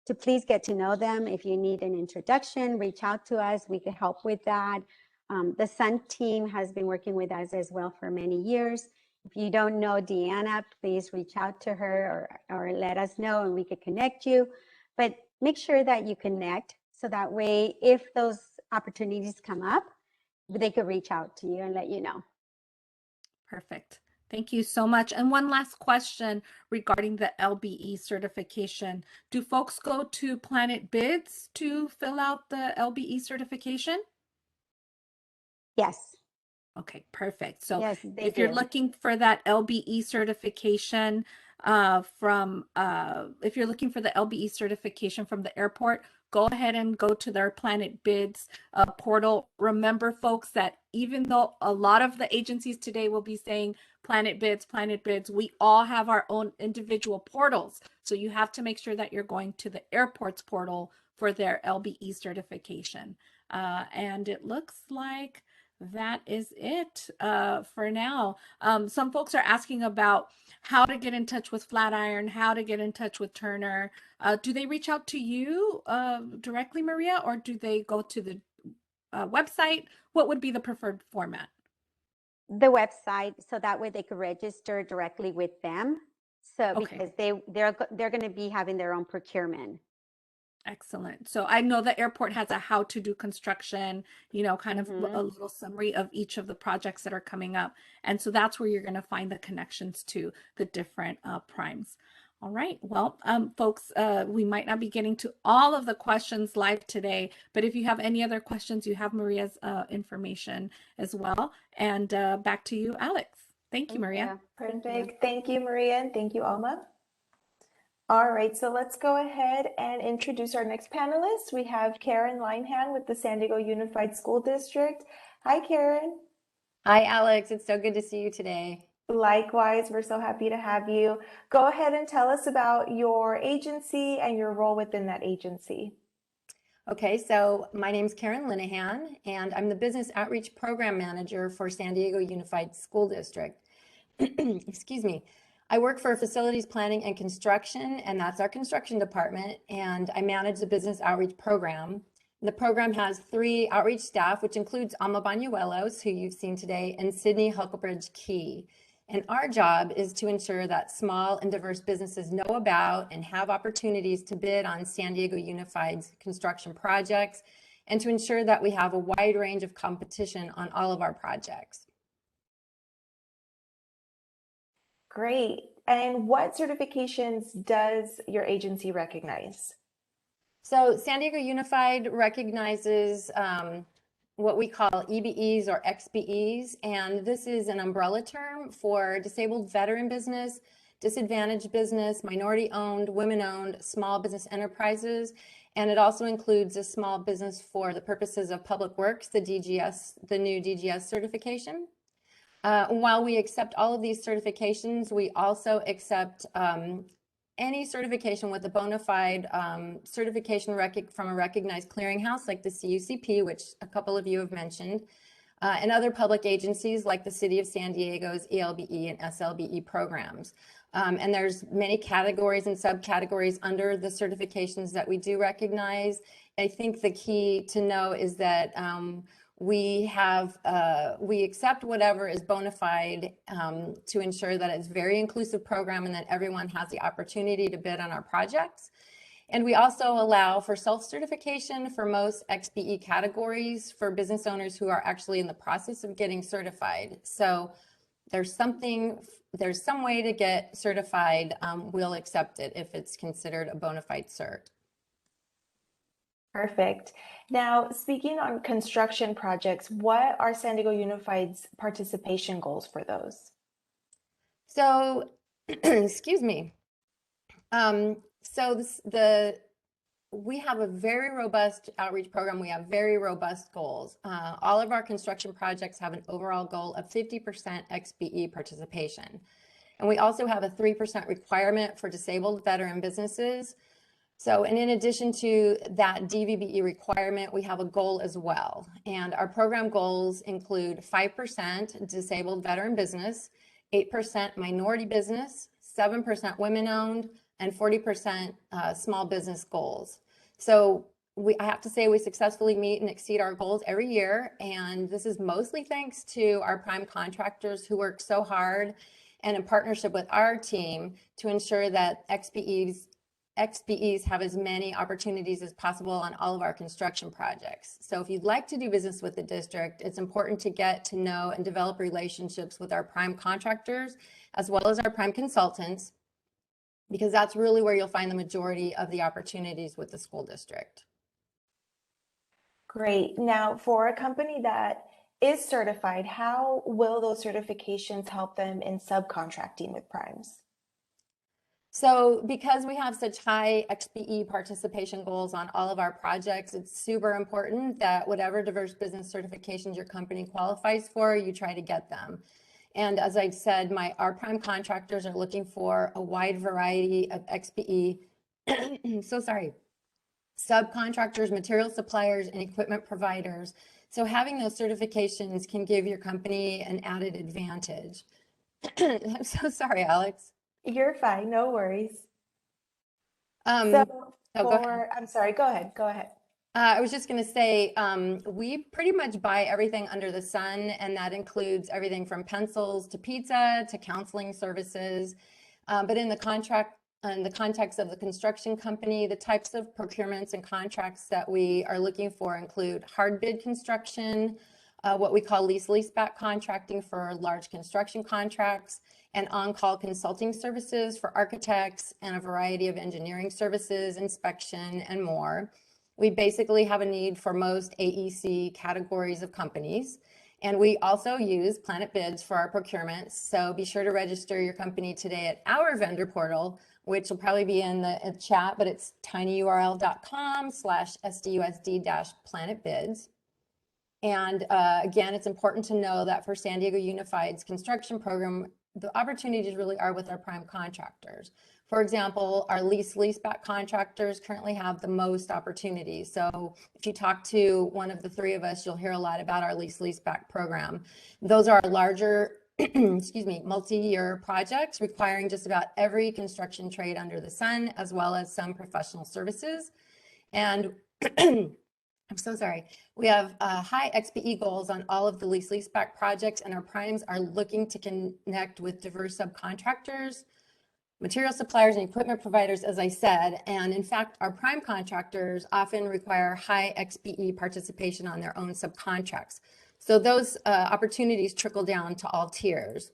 to please get to know them. If you need an introduction, reach out to us. We can help with that. The Sun team has been working with us as well for many years. If you don't know Deanna, please reach out to her or let us know, and we could connect you. But make sure that you connect, so that way, if those opportunities come up, they could reach out to you and let you know. Perfect. Thank you so much. And one last question regarding the LBE certification. Do folks go to Planet Bids to fill out the LBE certification? Yes. Okay, perfect. So yes, if you're looking for that LBE certification if you're looking for the LBE certification from the airport, go ahead and go to their Planet Bids portal. Remember, folks, that even though a lot of the agencies today will be saying Planet Bids, we all have our own individual portals. So you have to make sure that you're going to the airport's portal for their LBE certification. And it looks like that is it for now. Some folks are asking about how to get in touch with Flatiron, how to get in touch with Turner. Do they reach out to you directly, Maria, or do they go to the website? What would be the preferred format? The website, so that way they could register directly with them. So Okay. because they're going to be having their own procurement. Excellent. So I know the airport has a how to do construction, kind of a little summary of each of the projects that are coming up. And so that's where you're going to find the connections to the different primes. All right. Well, folks, we might not be getting to all of the questions live today, but if you have any other questions, you have Maria's information as well. And back to you, Alex. Thank you, Maria. Perfect. Thank you, Maria, and thank you, Alma. All right, so let's go ahead and introduce our next panelist. We have Karen Linehan with the San Diego Unified School District. Hi, Karen. Hi, Alex. It's so good to see you today. Likewise, we're so happy to have you. Go ahead and tell us about your agency and your role within that agency. Okay, so my name's Karen Linehan, and I'm the Business Outreach Program Manager for San Diego Unified School District. Excuse me. I work for Facilities Planning and Construction, and that's our construction department, and I manage the Business Outreach Program. The program has 3 outreach staff, which includes Alma Banuelos, who you've seen today, and Sydney Huckleberg Key. And our job is to ensure that small and diverse businesses know about and have opportunities to bid on San Diego Unified's construction projects, and to ensure that we have a wide range of competition on all of our projects. Great. And what certifications does your agency recognize? So San Diego Unified recognizes what we call EBEs or XBEs, and this is an umbrella term for disabled veteran business, disadvantaged business, minority-owned, women-owned, small business enterprises, and it also includes a small business for the purposes of public works, the DGS, the new DGS certification. While we accept all of these certifications, we also accept any certification with a bona fide certification from a recognized clearinghouse like the CUCP, which a couple of you have mentioned, and other public agencies like the City of San Diego's ELBE and SLBE programs. And there's many categories and subcategories under the certifications that we do recognize. I think the key to know is that we accept whatever is bona fide to ensure that it's a very inclusive program and that everyone has the opportunity to bid on our projects. And we also allow for self-certification for most XBE categories for business owners who are actually in the process of getting certified. So there's some way to get certified, we'll accept it if it's considered a bona fide cert. Perfect. Now, speaking on construction projects, what are San Diego Unified's participation goals for those? So, excuse me. We have a very robust outreach program. We have very robust goals. All of our construction projects have an overall goal of 50% XBE participation. And we also have a 3% requirement for disabled veteran businesses. So, and in addition to that DVBE requirement, we have a goal as well. And our program goals include 5% disabled veteran business, 8% minority business, 7% women-owned, and 40% small business goals. So I have to say we successfully meet and exceed our goals every year. And this is mostly thanks to our prime contractors who work so hard and in partnership with our team to ensure that XBEs have as many opportunities as possible on all of our construction projects. So if you'd like to do business with the district, it's important to get to know and develop relationships with our prime contractors as well as our prime consultants, because that's really where you'll find the majority of the opportunities with the school district. Great. Now, for a company that is certified, how will those certifications help them in subcontracting with primes? So because we have such high XBE participation goals on all of our projects, it's super important that whatever diverse business certifications your company qualifies for, you try to get them. And as I said, our prime contractors are looking for a wide variety of XBE, subcontractors, material suppliers, and equipment providers. So having those certifications can give your company an added advantage. I'm so sorry, Alex. You're fine, no worries. Go ahead. I'm sorry, go ahead. I was just going to say, we pretty much buy everything under the sun, and that includes everything from pencils to pizza to counseling services. But in the context of the construction company, the types of procurements and contracts that we are looking for include hard bid construction, what we call lease-back contracting for large construction contracts, and on-call consulting services for architects and a variety of engineering services, inspection, and more. We basically have a need for most AEC categories of companies. And we also use Planet Bids for our procurements. So be sure to register your company today at our vendor portal, which will probably be in the chat, but it's tinyurl.com/SDUSD-planetbids. And again, it's important to know that for San Diego Unified's construction program, the opportunities really are with our prime contractors. For example, our leaseback contractors currently have the most opportunities. So if you talk to one of the three of us, you'll hear a lot about our leaseback program. Those are larger, excuse me, multi-year projects requiring just about every construction trade under the sun, as well as some professional services. And I'm so sorry. We have high XPE goals on all of the leaseback projects, and our primes are looking to connect with diverse subcontractors, material suppliers, and equipment providers, as I said. And in fact, our prime contractors often require high XPE participation on their own subcontracts. So those opportunities trickle down to all tiers.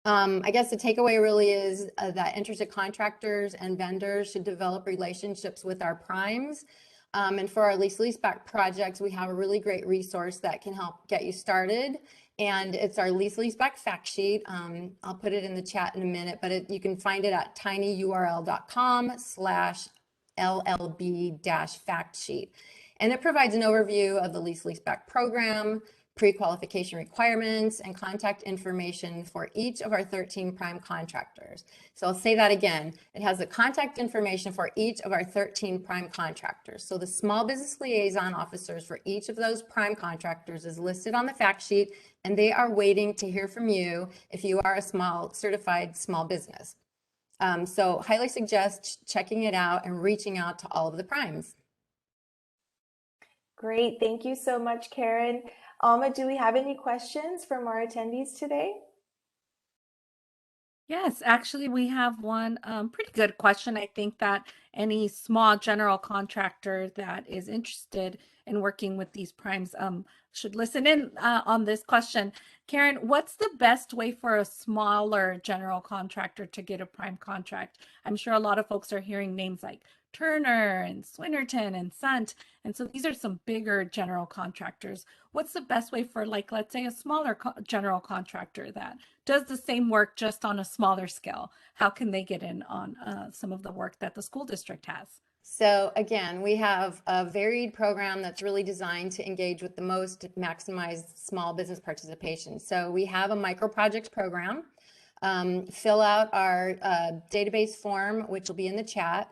I guess the takeaway really is that interested contractors and vendors should develop relationships with our primes. And for our leaseback projects, we have a really great resource that can help get you started. And it's our leaseback fact sheet. I'll put it in the chat in a minute, but you can find it at tinyurl.com/LLB-fact sheet. And it provides an overview of the leaseback program, pre-qualification requirements, and contact information for each of our 13 prime contractors. So I'll say that again. It has the contact information for each of our 13 prime contractors. So the small business liaison officers for each of those prime contractors is listed on the fact sheet, and they are waiting to hear from you if you are a certified small business. So highly suggest checking it out and reaching out to all of the primes. Great, thank you so much, Karen. Alma, do we have any questions from our attendees today? Yes, actually, we have one pretty good question. I think that any small general contractor that is interested in working with these primes should listen in on this question. Karen, what's the best way for a smaller general contractor to get a prime contract? I'm sure a lot of folks are hearing names like Turner and Swinnerton and Sant. And so these are some bigger general contractors. What's the best way for, like, let's say a smaller general contractor that does the same work just on a smaller scale? How can they get in on some of the work that the school district has? So again, we have a varied program that's really designed to engage with the most maximized small business participation. So we have a micro projects program. Fill out our database form, which will be in the chat,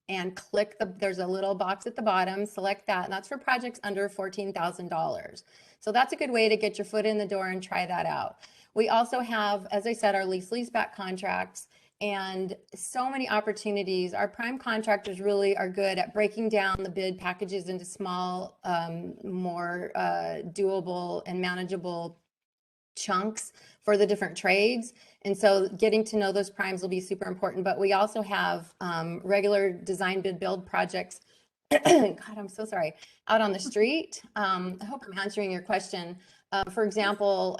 and click there's a little box at the bottom, select that, and that's for projects under $14,000. So that's a good way to get your foot in the door and try that out. We also have, as I said, our leaseback contracts, and so many opportunities. Our prime contractors really are good at breaking down the bid packages into small, more doable and manageable chunks for the different trades. And so getting to know those primes will be super important. But we also have regular design bid build projects. God, I'm so sorry. Out on the street. I hope I'm answering your question. For example,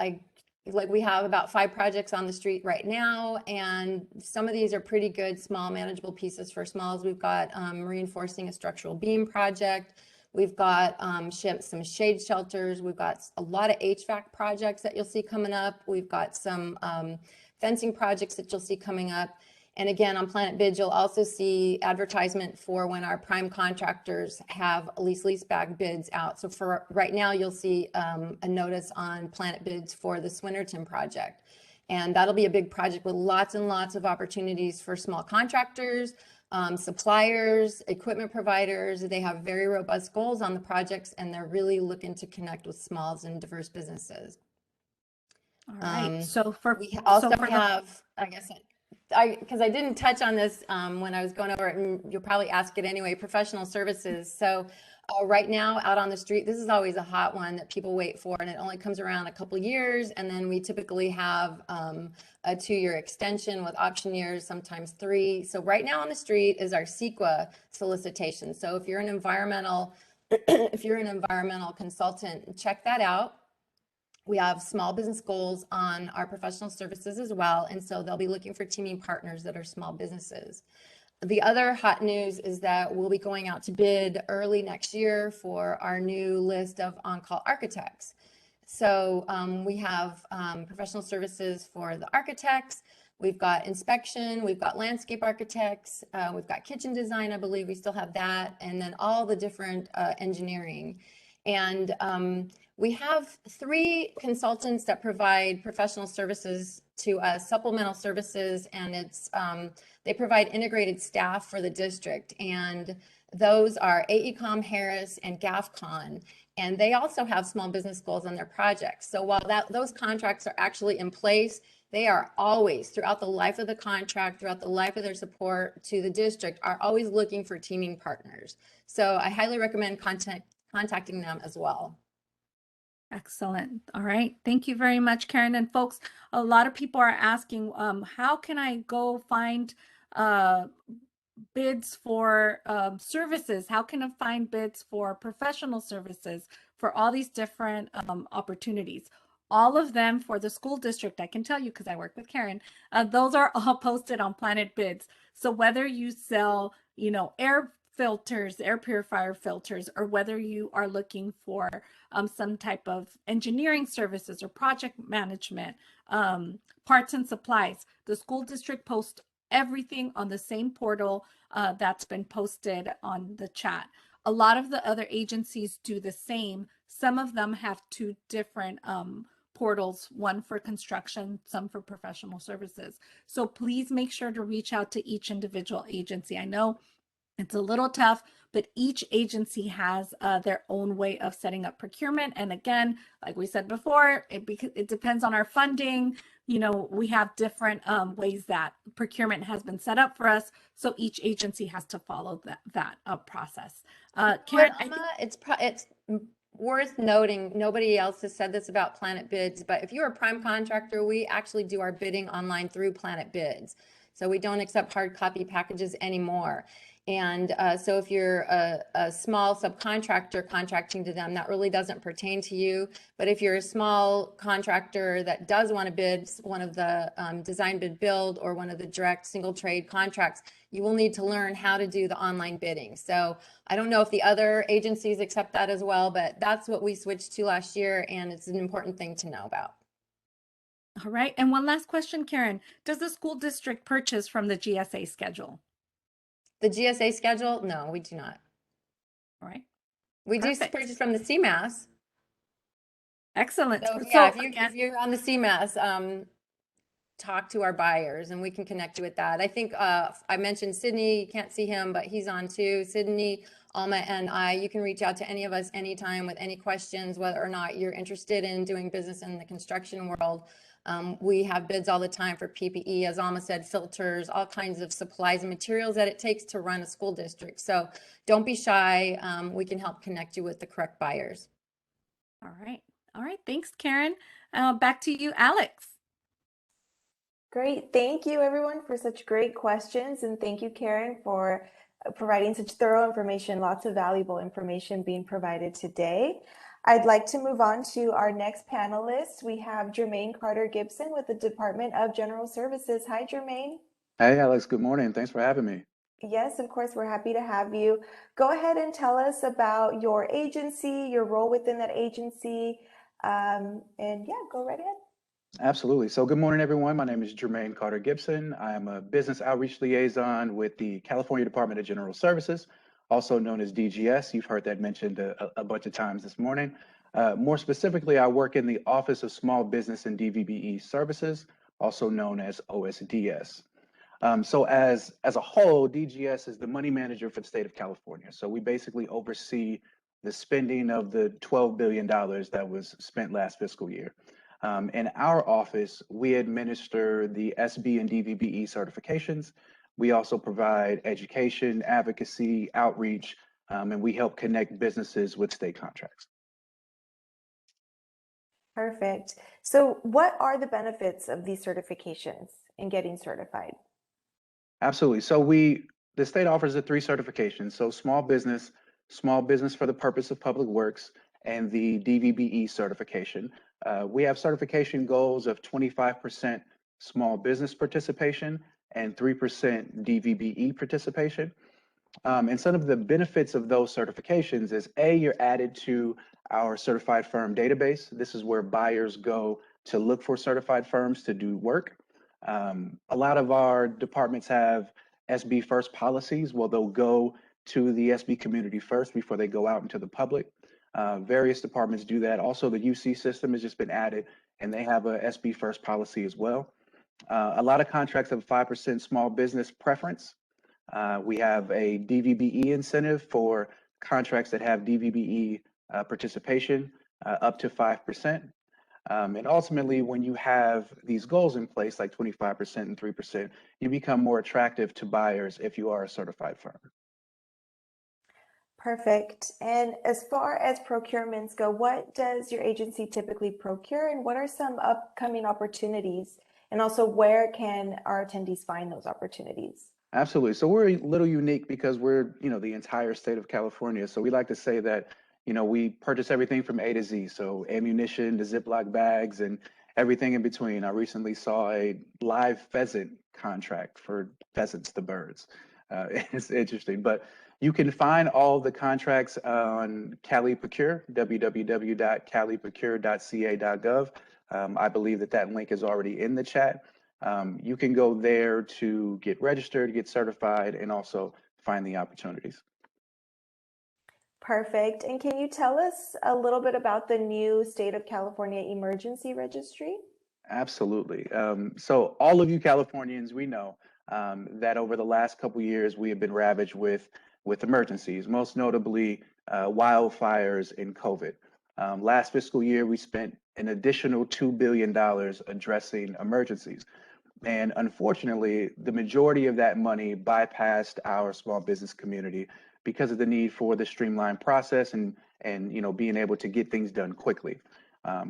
we have about 5 projects on the street right now, and some of these are pretty good, small, manageable pieces for smalls. We've got reinforcing a structural beam project. We've got some shade shelters. We've got a lot of HVAC projects that you'll see coming up. We've got some fencing projects that you'll see coming up. And again, on Planet Bids, you'll also see advertisement for when our prime contractors have leaseback bids out. So for right now, you'll see a notice on Planet Bids for the Swinnerton project. And that'll be a big project with lots and lots of opportunities for small contractors, suppliers, equipment providers. They have very robust goals on the projects, and they're really looking to connect with smalls and diverse businesses. All right. We also have, I guess, because I didn't touch on this when I was going over it, and you'll probably ask it anyway, professional services. So right now out on the street, this is always a hot one that people wait for, and it only comes around a couple years. And then we typically have a 2-year extension with option years, sometimes 3. So right now on the street is our CEQA solicitation. So if you're an environmental, consultant, check that out. We have small business goals on our professional services as well. And so they'll be looking for teaming partners that are small businesses. The other hot news is that we'll be going out to bid early next year for our new list of on-call architects. So we have professional services for the architects. We've got inspection, we've got landscape architects, we've got kitchen design, I believe we still have that, and then all the different engineering. And we have 3 consultants that provide professional services to us, supplemental services, and it's they provide integrated staff for the district. And those are AECom, Harris, and GAFCON. And they also have small business goals on their projects. So while those contracts are actually in place, they are always, throughout the life of the contract, throughout the life of their support to the district, are always looking for teaming partners. So I highly recommend contacting them as well. Excellent. All right. Thank you very much, Karen. And folks, a lot of people are asking, how can I go find bids for services? How can I find bids for professional services for all these different opportunities? All of them for the school district, I can tell you because I work with Karen, those are all posted on Planet Bids. So whether you sell, air filters, air purifier filters, or whether you are looking for some type of engineering services or project management, parts and supplies, the school district posts everything on the same portal that's been posted on the chat. A lot of the other agencies do the same. Some of them have 2 different portals, one for construction, some for professional services. So please make sure to reach out to each individual agency. I know it's a little tough, but each agency has their own way of setting up procurement. And again, like we said before, it depends on our funding. We have different ways that procurement has been set up for us. So each agency has to follow that process. Karen, it's worth noting, nobody else has said this about Planet Bids, but if you're a prime contractor, we actually do our bidding online through Planet Bids. So we don't accept hard copy packages anymore. And so if you're a small subcontractor contracting to them, that really doesn't pertain to you. But if you're a small contractor that does want to bid one of the design bid build or one of the direct single trade contracts, you will need to learn how to do the online bidding. So I don't know if the other agencies accept that as well, but that's what we switched to last year, and it's an important thing to know about. All right. And one last question, Karen. Does the school district purchase from the GSA schedule? The GSA schedule? No, we do not. All right. We Perfect. do purchase from the CMAS. Excellent. So yeah, if you're on the CMAS, talk to our buyers and we can connect you with that. I think I mentioned Sydney, you can't see him, but he's on too. Sydney, Alma, and I, you can reach out to any of us anytime with any questions, whether or not you're interested in doing business in the construction world. We have bids all the time for PPE, as Alma said, filters, all kinds of supplies and materials that it takes to run a school district. So don't be shy. We can help connect you with the correct buyers. All right. All right. Thanks, Karen. Back to you, Alex. Great. Thank you, everyone, for such great questions. And thank you, Karen, for providing such thorough information, lots of valuable information being provided today. I'd like to move on to our next panelist. We have Jermaine Carter-Gibson with the Department of General Services. Hi, Jermaine. Hey, Alex. Good morning. Thanks for having me. Yes, of course, we're happy to have you. Go ahead and tell us about your agency, your role within that agency, and yeah, go right ahead. Absolutely. So good morning, everyone. My name is Jermaine Carter-Gibson. I am a business outreach liaison with the California Department of General Services, also known as DGS. You've heard that mentioned a bunch of times this morning. More specifically, I work in the Office of Small Business and DVBE Services, also known as OSDS. So as a whole, DGS is the money manager for the state of California. So we basically oversee the spending of the $12 billion that was spent last fiscal year. In our office, we administer the SB and DVBE certifications. We also provide education, advocacy, outreach, and we help connect businesses with state contracts. Perfect. So what are the benefits of these certifications in getting certified? Absolutely. So the state offers the 3 certifications. So small business for the purpose of public works, and the DVBE certification. We have certification goals of 25% small business participation and 3% DVBE participation. And some of the benefits of those certifications is you're added to our certified firm database. This is where buyers go to look for certified firms to do work. A lot of our departments have SB first policies. Well, they'll go to the SB community first before they go out into the public. Various departments do that. Also, the UC system has just been added, and they have a SB first policy as well. A lot of contracts have 5% small business preference. We have a DVBE incentive for contracts that have DVBE participation up to 5%. And ultimately, when you have these goals in place, like 25% and 3%, you become more attractive to buyers if you are a certified firm. Perfect. And as far as procurements go, what does your agency typically procure, and what are some upcoming opportunities? And also, where can our attendees find those opportunities? Absolutely. So we're a little unique because we're, the entire state of California. So we like to say that, we purchase everything from A to Z. So ammunition to Ziploc bags and everything in between. I recently saw a live pheasant contract for pheasants, the birds. It's interesting, but you can find all the contracts on Cali Procure, www.caliprocure.ca.gov. I believe that link is already in the chat. You can go there to get registered, get certified, and also find the opportunities. Perfect. And can you tell us a little bit about the new State of California Emergency Registry? Absolutely. So all of you Californians, we know that over the last couple of years, we have been ravaged with emergencies, most notably wildfires and COVID. Last fiscal year, we spent an additional $2 billion addressing emergencies. And unfortunately, the majority of that money bypassed our small business community because of the need for the streamlined process and being able to get things done quickly.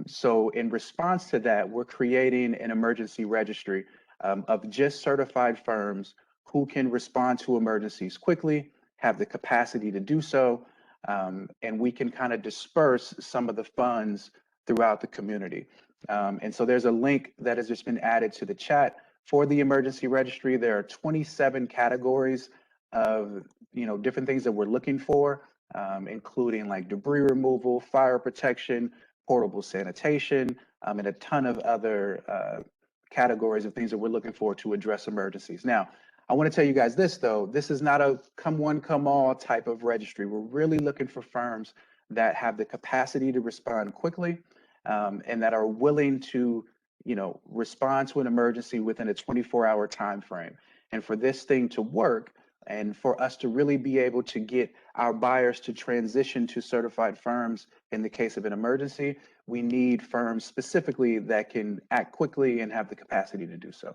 So in response to that, we're creating an emergency registry of just certified firms who can respond to emergencies quickly, have the capacity to do so, and we can kind of disperse some of the funds throughout the community. And so there's a link that has just been added to the chat for the emergency registry. There are 27 categories of different things that we're looking for, including like debris removal, fire protection, portable sanitation, and a ton of other categories of things that we're looking for to address emergencies. Now, I want to tell you guys this, though. This is not a come one, come all type of registry. We're really looking for firms that have the capacity to respond quickly and that are willing to, respond to an emergency within a 24-hour time frame. And for this thing to work, and for us to really be able to get our buyers to transition to certified firms in the case of an emergency, we need firms specifically that can act quickly and have the capacity to do so.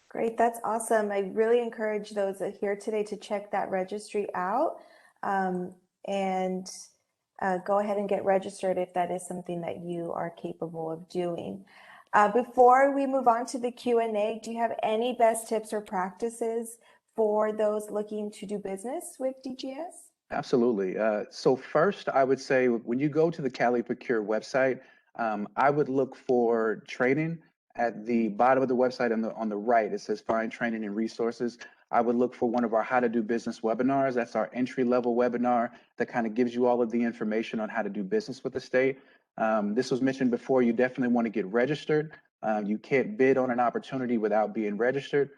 Great, that's awesome. I really encourage those here today to check that registry out and go ahead and get registered if that is something that you are capable of doing. Before we move on to the Q&A, do you have any best tips or practices for those looking to do business with DGS? Absolutely. So first, I would say when you go to the Cali Procure website, I would look for training. At the bottom of the website on the right, it says find training and resources. I would look for one of our how to do business webinars. That's our entry-level webinar that kind of gives you all of the information on how to do business with the state. This was mentioned before. You definitely want to get registered. You can't bid on an opportunity without being registered.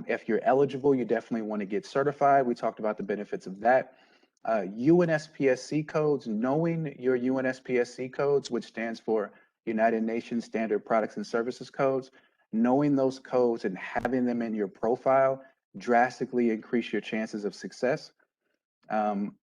If you're eligible, you definitely want to get certified. We talked about the benefits of that. UNSPSC codes, knowing your UNSPSC codes, which stands for United Nations Standard Products and Services Codes, knowing those codes and having them in your profile drastically increase your chances of success.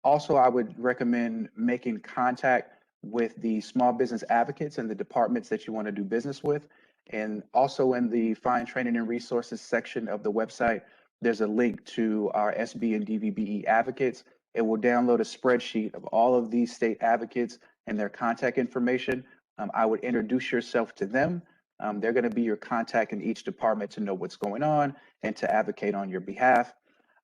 Also, I would recommend making contact with the small business advocates and the departments that you want to do business with. And also in the Find Training and Resources section of the website, there's a link to our SB and DVBE advocates. It will download a spreadsheet of all of these state advocates and their contact information. I would introduce yourself to them. They're going to be your contact in each department to know what's going on and to advocate on your behalf.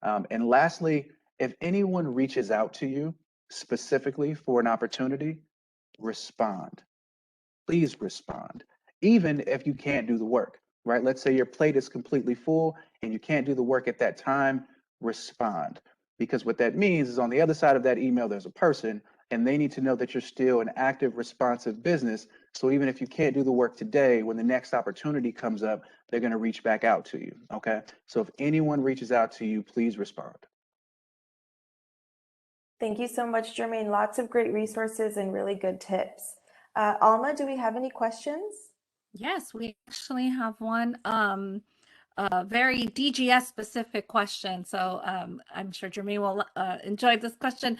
And lastly, if anyone reaches out to you specifically for an opportunity, respond. Please respond, even if you can't do the work, right? Let's say your plate is completely full and you can't do the work at that time, respond. Because what that means is on the other side of that email, there's a person and they need to know that you're still an active, responsive business. So even if you can't do the work today, when the next opportunity comes up, they're going to reach back out to you, okay? So if anyone reaches out to you, please respond. Thank you so much, Jermaine. Lots of great resources and really good tips. Alma, do we have any questions? Yes, we actually have one very DGS specific question. So I'm sure Jermaine will enjoy this question.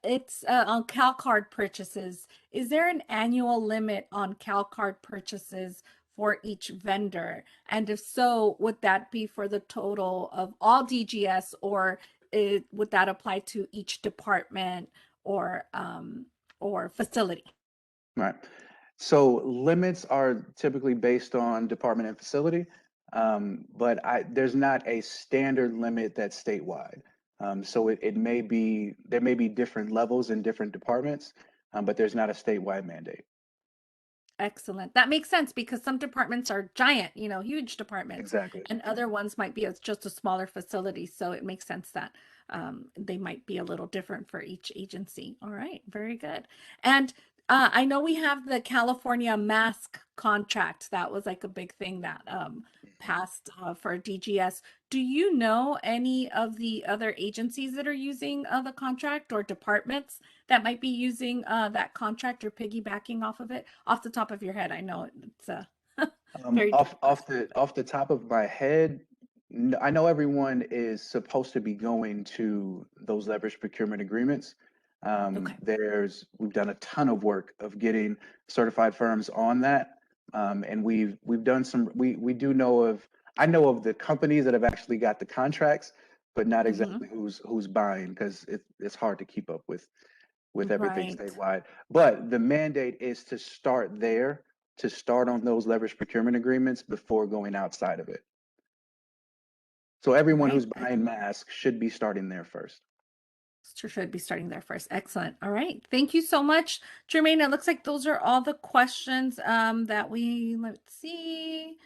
It's on CalCard purchases. Is there an annual limit on CalCard purchases for each vendor? And if so, would that be for the total of all DGS, or would that apply to each department or facility? Right. So limits are typically based on department and facility, but there's not a standard limit that's statewide. So there may be different levels in different departments, but there's not a statewide mandate. Excellent. That makes sense because some departments are giant, huge departments. Exactly. And other ones might be just a smaller facility. So it makes sense that they might be a little different for each agency. All right. Very good. And I know we have the California mask contract. That was like a big thing that passed for DGS. Do you know any of the other agencies that are using the contract, or departments that might be using that contract or piggybacking off of it? Off the top of your head, I know it's very off the top of my head, I know everyone is supposed to be going to those leverage procurement agreements. Okay. We've done a ton of work of getting certified firms on that, and we've done some. We do know of. I know of the companies that have actually got the contracts, but not exactly who's buying, because it's hard to keep up with everything Right. statewide. But the mandate is to start there, to start on those leverage procurement agreements before going outside of it. So everyone who's buying masks should be starting there first. Should be starting there first. Excellent. All right. Thank you so much, Jermaine. It looks like those are all the questions that let's see.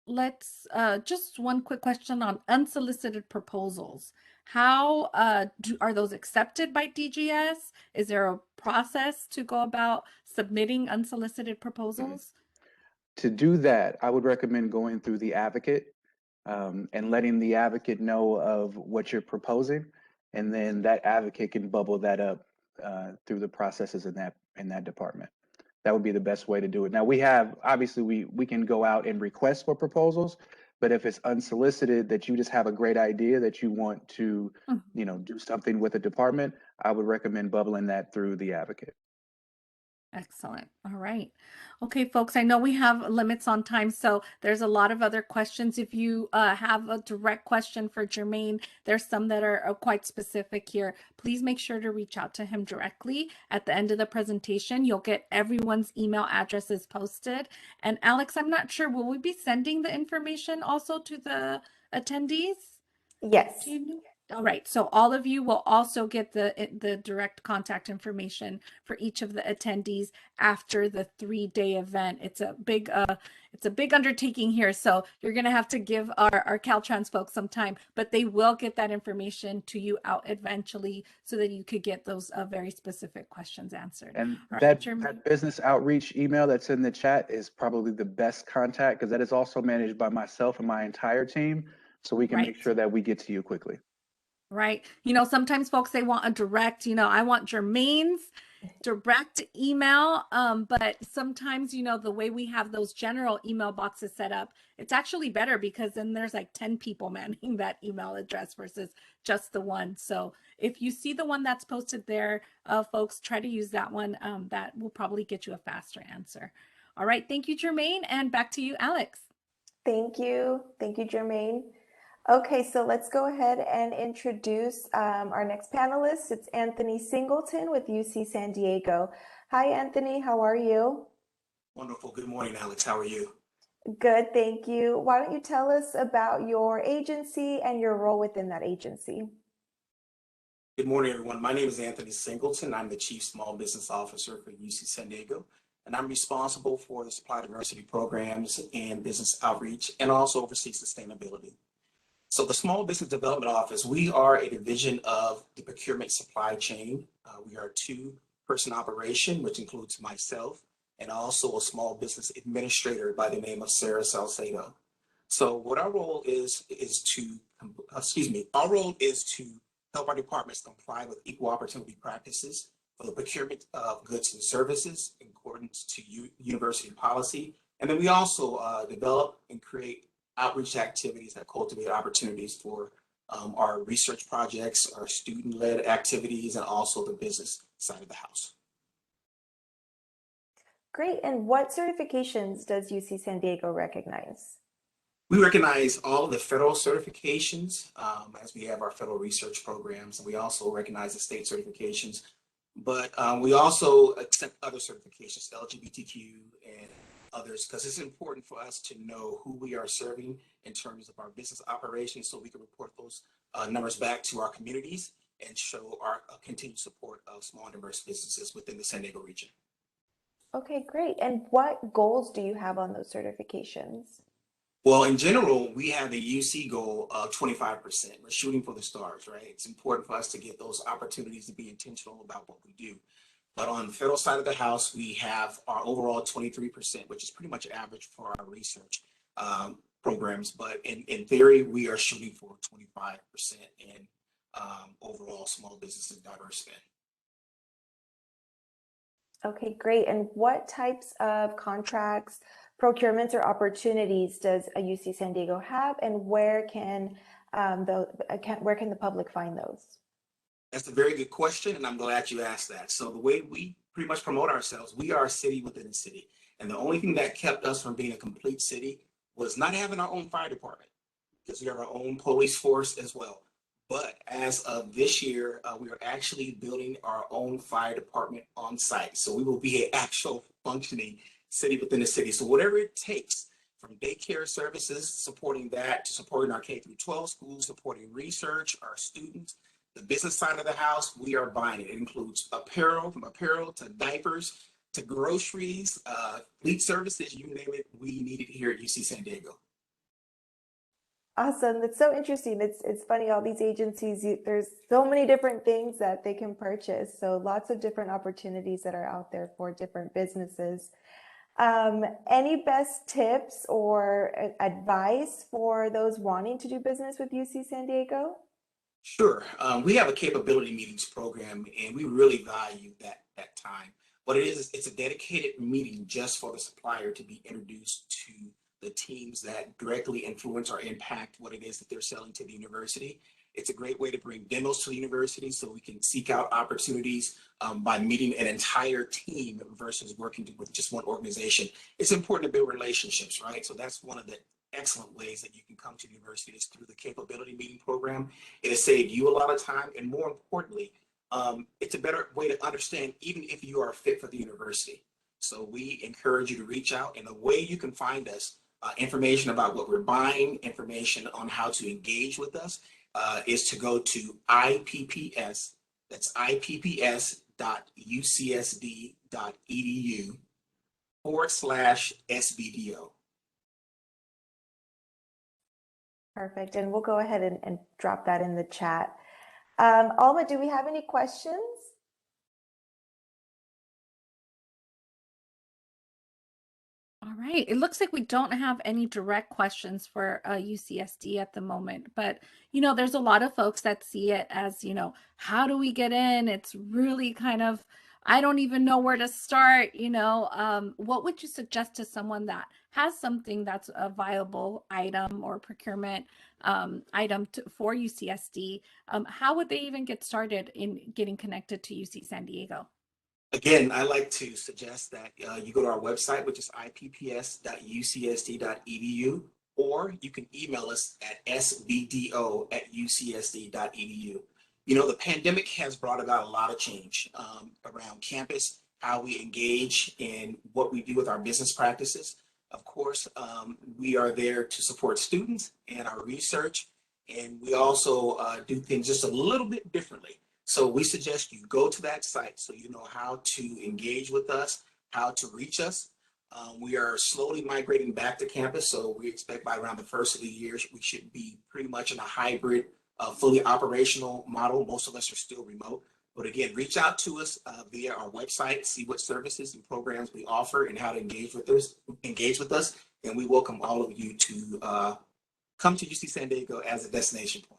Let's just one quick question on unsolicited proposals. How are those accepted by DGS? Is there a process to go about submitting unsolicited proposals? To do that, I would recommend going through the advocate and letting the advocate know of what you're proposing, and then that advocate can bubble that up through the processes in that department. That would be the best way to do it. Now obviously we can go out and request for proposals, but if it's unsolicited, that you just have a great idea that you want to, do something with a department, I would recommend bubbling that through the advocate. Excellent. All right. Okay, folks, I know we have limits on time, so there's a lot of other questions. If you have a direct question for Jermaine, there's some that are quite specific here. Please make sure to reach out to him directly. At the end of the presentation, you'll get everyone's email addresses posted. And Alex, I'm not sure, will we be sending the information also to the attendees? Yes. All right, so all of you will also get the direct contact information for each of the attendees after the 3-day event. It's a big undertaking here, so you're going to have to give our Caltrans folks some time, but they will get that information to you out eventually so that you could get those very specific questions answered. And that business outreach email that's in the chat is probably the best contact, because that is also managed by myself and my entire team, so we can make sure that we get to you quickly. Right. Sometimes folks, they want a direct, I want Jermaine's direct email. But sometimes, the way we have those general email boxes set up, it's actually better because then there's like 10 people manning that email address versus just the one. So if you see the one that's posted there, folks, try to use that one. That will probably get you a faster answer. All right. Thank you, Jermaine. And back to you, Alex. Thank you. Thank you, Jermaine. Okay, so let's go ahead and introduce our next panelist. It's Anthony Singleton with UC San Diego. Hi, Anthony. How are you? Wonderful. Good morning, Alex. How are you? Good, thank you. Why don't you tell us about your agency and your role within that agency? Good morning, everyone. My name is Anthony Singleton. I'm the Chief Small Business Officer for UC San Diego, and I'm responsible for the supply diversity programs and business outreach, and also oversee sustainability. So the Small Business Development Office, we are a division of the procurement supply chain. We are a two-person operation, which includes myself and also a small business administrator by the name of Sarah Salcedo. So what our role is to help our departments comply with equal opportunity practices for the procurement of goods and services in accordance to university policy. And then we also develop and create outreach activities that cultivate opportunities for our research projects, our student-led activities, and also the business side of the house. Great. And what certifications does UC San Diego recognize? We recognize all of the federal certifications as we have our federal research programs, and we also recognize the state certifications, but we also accept other certifications, LGBTQ and others, because it's important for us to know who we are serving in terms of our business operations so we can report those numbers back to our communities and show our continued support of small and diverse businesses within the San Diego region. Okay, great. And what goals do you have on those certifications? Well, in general, we have a UC goal of 25%. We're shooting for the stars, right? It's important for us to get those opportunities to be intentional about what we do. But on the federal side of the house, we have our overall 23%, which is pretty much average for our research programs. But in theory, we are shooting for 25% in overall small business and diverse spend. Okay, great. And what types of contracts, procurements, or opportunities does a UC San Diego have, and where can the public find those? That's a very good question, and I'm glad you asked that. So the way we pretty much promote ourselves, we are a city within a city. And the only thing that kept us from being a complete city was not having our own fire department, because we have our own police force as well. But as of this year, we are actually building our own fire department on site. So we will be an actual functioning city within a city. So whatever it takes, from daycare services, supporting that, to supporting our K-12 schools, supporting research, our students, the business side of the house, we are buying it. It includes apparel, from apparel to diapers to groceries, fleet services, you name it, we need it here at UC San Diego. Awesome. That's so interesting. It's funny, all these agencies, there's so many different things that they can purchase. So lots of different opportunities that are out there for different businesses. Any best tips or advice for those wanting to do business with UC San Diego? Sure. We have a capability meetings program, and we really value that time. What it is, it's a dedicated meeting just for the supplier to be introduced to the teams that directly influence or impact what it is that they're selling to the university. It's a great way to bring demos to the university so we can seek out opportunities by meeting an entire team versus working with just one organization. It's important to build relationships, right? So that's one of the excellent ways that you can come to the university is through the capability meeting program. It has saved you a lot of time, and more importantly, it's a better way to understand even if you are fit for the university. So we encourage you to reach out, and the way you can find us, information about what we're buying, information on how to engage with us, is to go to IPPS, that's IPPS.ucsd.edu/SBDO. Perfect. And we'll go ahead and drop that in the chat. Alma, do we have any questions? All right. It looks like we don't have any direct questions for UCSD at the moment, but there's a lot of folks that see it as, how do we get in? It's really kind of, I don't even know where to start. What would you suggest to someone that has something that's a viable item or procurement item for UCSD? How would they even get started in getting connected to UC San Diego? Again, I like to suggest that you go to our website, which is ipps.ucsd.edu, or you can email us at sbdo@ucsd.edu. The pandemic has brought about a lot of change around campus, how we engage in what we do with our business practices. Of course, we are there to support students and our research, and we also do things just a little bit differently. So we suggest you go to that site so you know how to engage with us, how to reach us. We are slowly migrating back to campus, so we expect by around the first of the year, we should be pretty much in a hybrid, fully operational model. Most of us are still remote. But again, reach out to us via our website, see what services and programs we offer and how to engage with us. And we welcome all of you to come to UC San Diego as a destination point.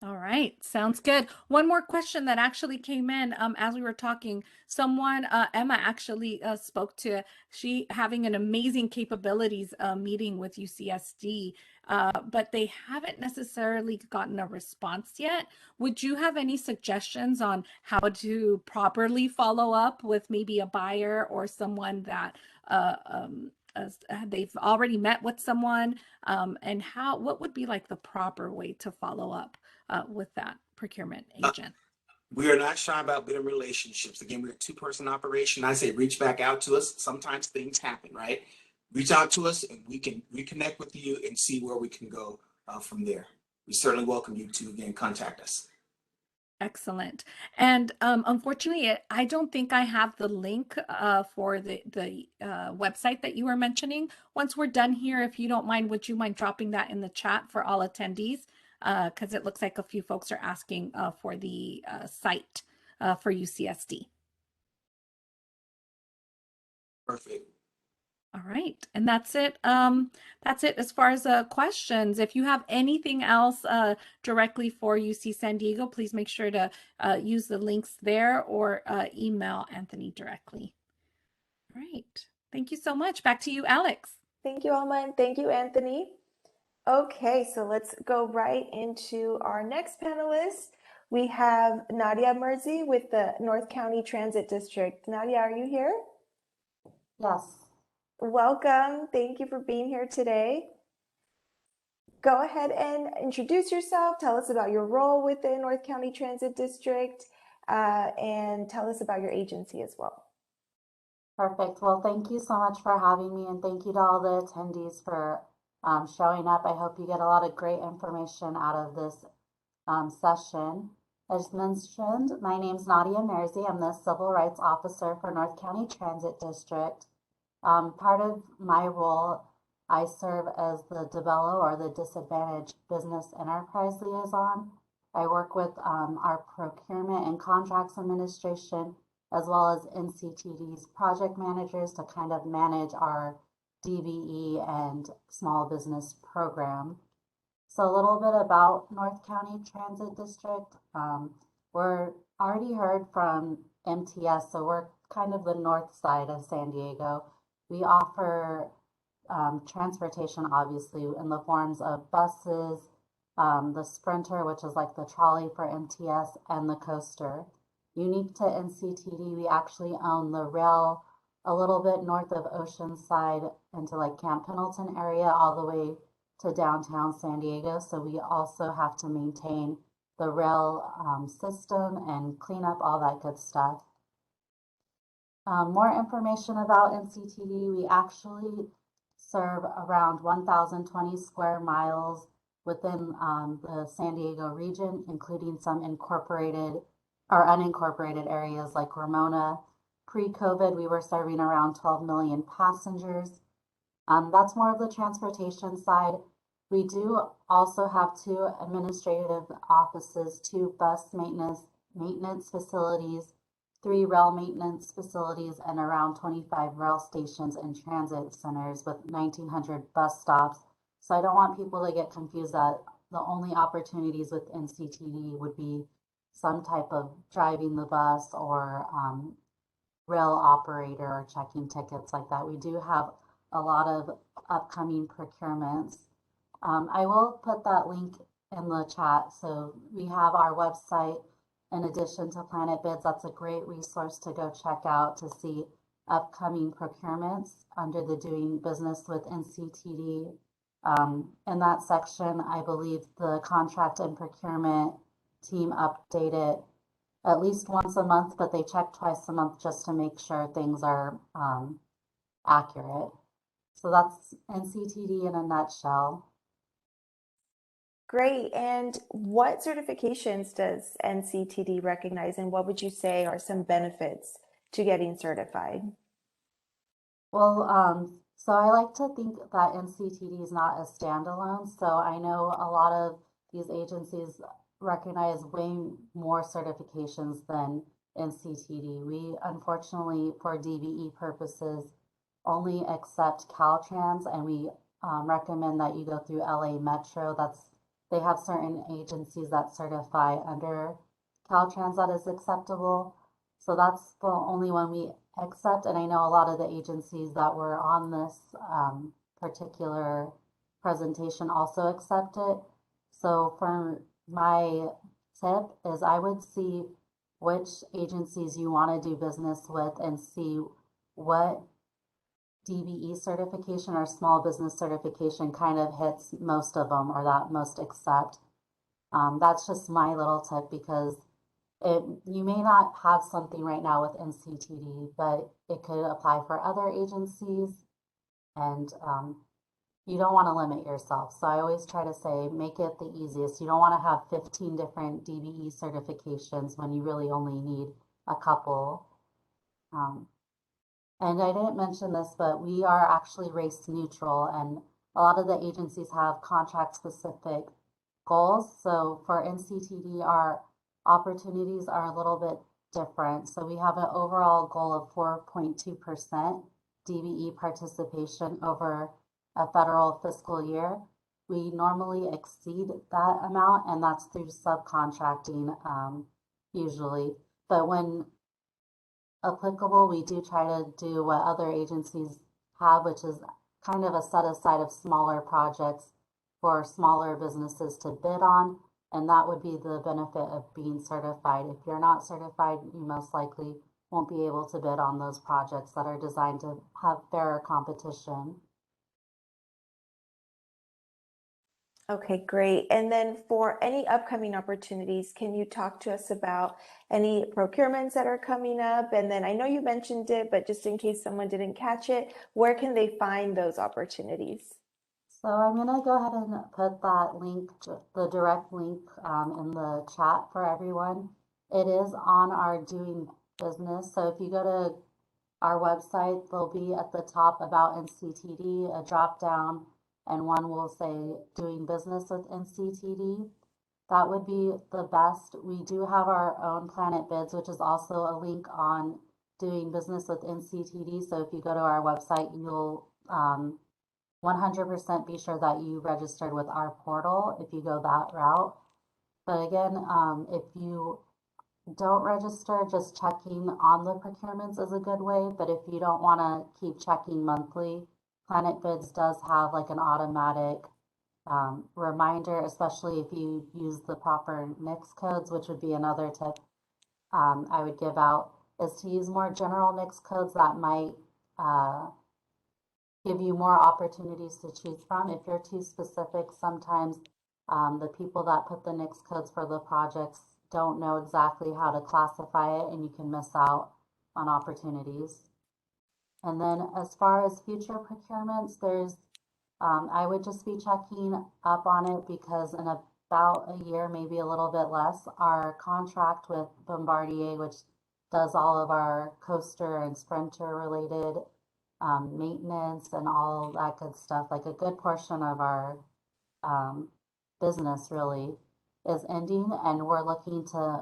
All right, sounds good. One more question that actually came in as we were talking. Someone, Emma, actually spoke to she having an amazing capabilities meeting with UCSD, but they haven't necessarily gotten a response yet. Would you have any suggestions on how to properly follow up with maybe a buyer or someone that they've already met with someone, and what would be like the proper way to follow up with that procurement agent? We are not shy about building relationships. Again, we're a two-person operation. I say reach back out to us. Sometimes things happen, right? Reach out to us and we can reconnect with you and see where we can go from there. We certainly welcome you to, again, contact us. Excellent. And unfortunately, I don't think I have the link for the website that you were mentioning. Once we're done here, if you don't mind, would you mind dropping that in the chat for all attendees? Because it looks like a few folks are asking for the site for UCSD. Perfect. All right, and that's it. That's it as far as questions. If you have anything else directly for UC San Diego, please make sure to use the links there or email Anthony directly. All right, thank you so much. Back to you, Alex. Thank you, Alma, and thank you, Anthony. Okay, so let's go right into our next panelist. We have Nadia Merzi with the North County Transit District. Nadia, are you here? Yes. Welcome. Thank you for being here today. Go ahead and introduce yourself. Tell us about your role with the North County Transit District, and tell us about your agency as well. Perfect. Well, thank you so much for having me, and thank you to all the attendees for showing up. I hope you get a lot of great information out of this session. As mentioned, my name is Nadia Merzi. I'm the Civil Rights Officer for North County Transit District. Part of my role, I serve as the DeBello, or the Disadvantaged Business Enterprise Liaison. I work with our Procurement and Contracts Administration, as well as NCTD's project managers to kind of manage our DBE and small business program. So a little bit about North County Transit District. We're already heard from MTS, so we're kind of the north side of San Diego. We offer transportation, obviously, in the forms of buses, the Sprinter, which is like the trolley for MTS, and the coaster. Unique to NCTD, we actually own the rail a little bit north of Oceanside into like Camp Pendleton area all the way to downtown San Diego. So we also have to maintain the rail system and clean up all that good stuff. More information about NCTD, we actually serve around 1,020 square miles within the San Diego region, including some incorporated or unincorporated areas like Ramona. Pre-COVID, we were serving around 12 million passengers. That's more of the transportation side. We do also have 2 administrative offices, 2 bus maintenance facilities, 3 rail maintenance facilities, and around 25 rail stations and transit centers with 1,900 bus stops. So I don't want people to get confused that the only opportunities with NCTD would be some type of driving the bus or rail operator or checking tickets like that. We do have a lot of upcoming procurements. I will put that link in the chat. So we have our website in addition to Planet Bids. That's a great resource to go check out to see upcoming procurements under the Doing Business with NCTD. In that section, I believe the contract and procurement team update it at least once a month, but they check twice a month just to make sure things are accurate. So that's NCTD in a nutshell. Great. And what certifications does NCTD recognize, and what would you say are some benefits to getting certified? Well, so I like to think that NCTD is not a standalone. So I know a lot of these agencies recognize way more certifications than NCTD. We unfortunately, for DBE purposes, only accept Caltrans, and we recommend that you go through LA Metro. They have certain agencies that certify under Caltrans that is acceptable. So that's the only one we accept. And I know a lot of the agencies that were on this particular presentation also accept it. So for my tip is I would see which agencies you want to do business with and see what DBE certification or small business certification kind of hits most of them or that most accept. That's just my little tip because you may not have something right now with NCTD, but it could apply for other agencies, and you don't want to limit yourself. So I always try to say, make it the easiest. You don't want to have 15 different DBE certifications when you really only need a couple. And I didn't mention this, but we are actually race neutral, and a lot of the agencies have contract specific goals. So for NCTD, our opportunities are a little bit different. So we have an overall goal of 4.2% DBE participation over a federal fiscal year. We normally exceed that amount, and that's through subcontracting usually. But when applicable, we do try to do what other agencies have, which is kind of a set aside of smaller projects for smaller businesses to bid on. And that would be the benefit of being certified. If you're not certified, you most likely won't be able to bid on those projects that are designed to have fairer competition. Okay, great. And then for any upcoming opportunities, can you talk to us about any procurements that are coming up? And then I know you mentioned it, but just in case someone didn't catch it, where can they find those opportunities? So I'm going to go ahead and put that link, the direct link in the chat for everyone. It is on our doing business. So if you go to our website, there'll be at the top about NCTD, a drop down, and one will say doing business with NCTD. That would be the best. We do have our own Planet Bids, which is also a link on doing business with NCTD. So if you go to our website, you'll 100% be sure that you registered with our portal if you go that route. But again, if you don't register, just checking on the procurements is a good way. But if you don't want to keep checking monthly, Planet Bids does have like an automatic reminder, especially if you use the proper NICS codes, which would be another tip I would give out, is to use more general NICS codes that might give you more opportunities to choose from. If you're too specific, sometimes the people that put the NICS codes for the projects don't know exactly how to classify it, and you can miss out on opportunities. And then as far as future procurements, there's, I would just be checking up on it because in about a year, maybe a little bit less, our contract with Bombardier, which does all of our coaster and sprinter related maintenance and all that good stuff, like a good portion of our business really is ending, and we're looking to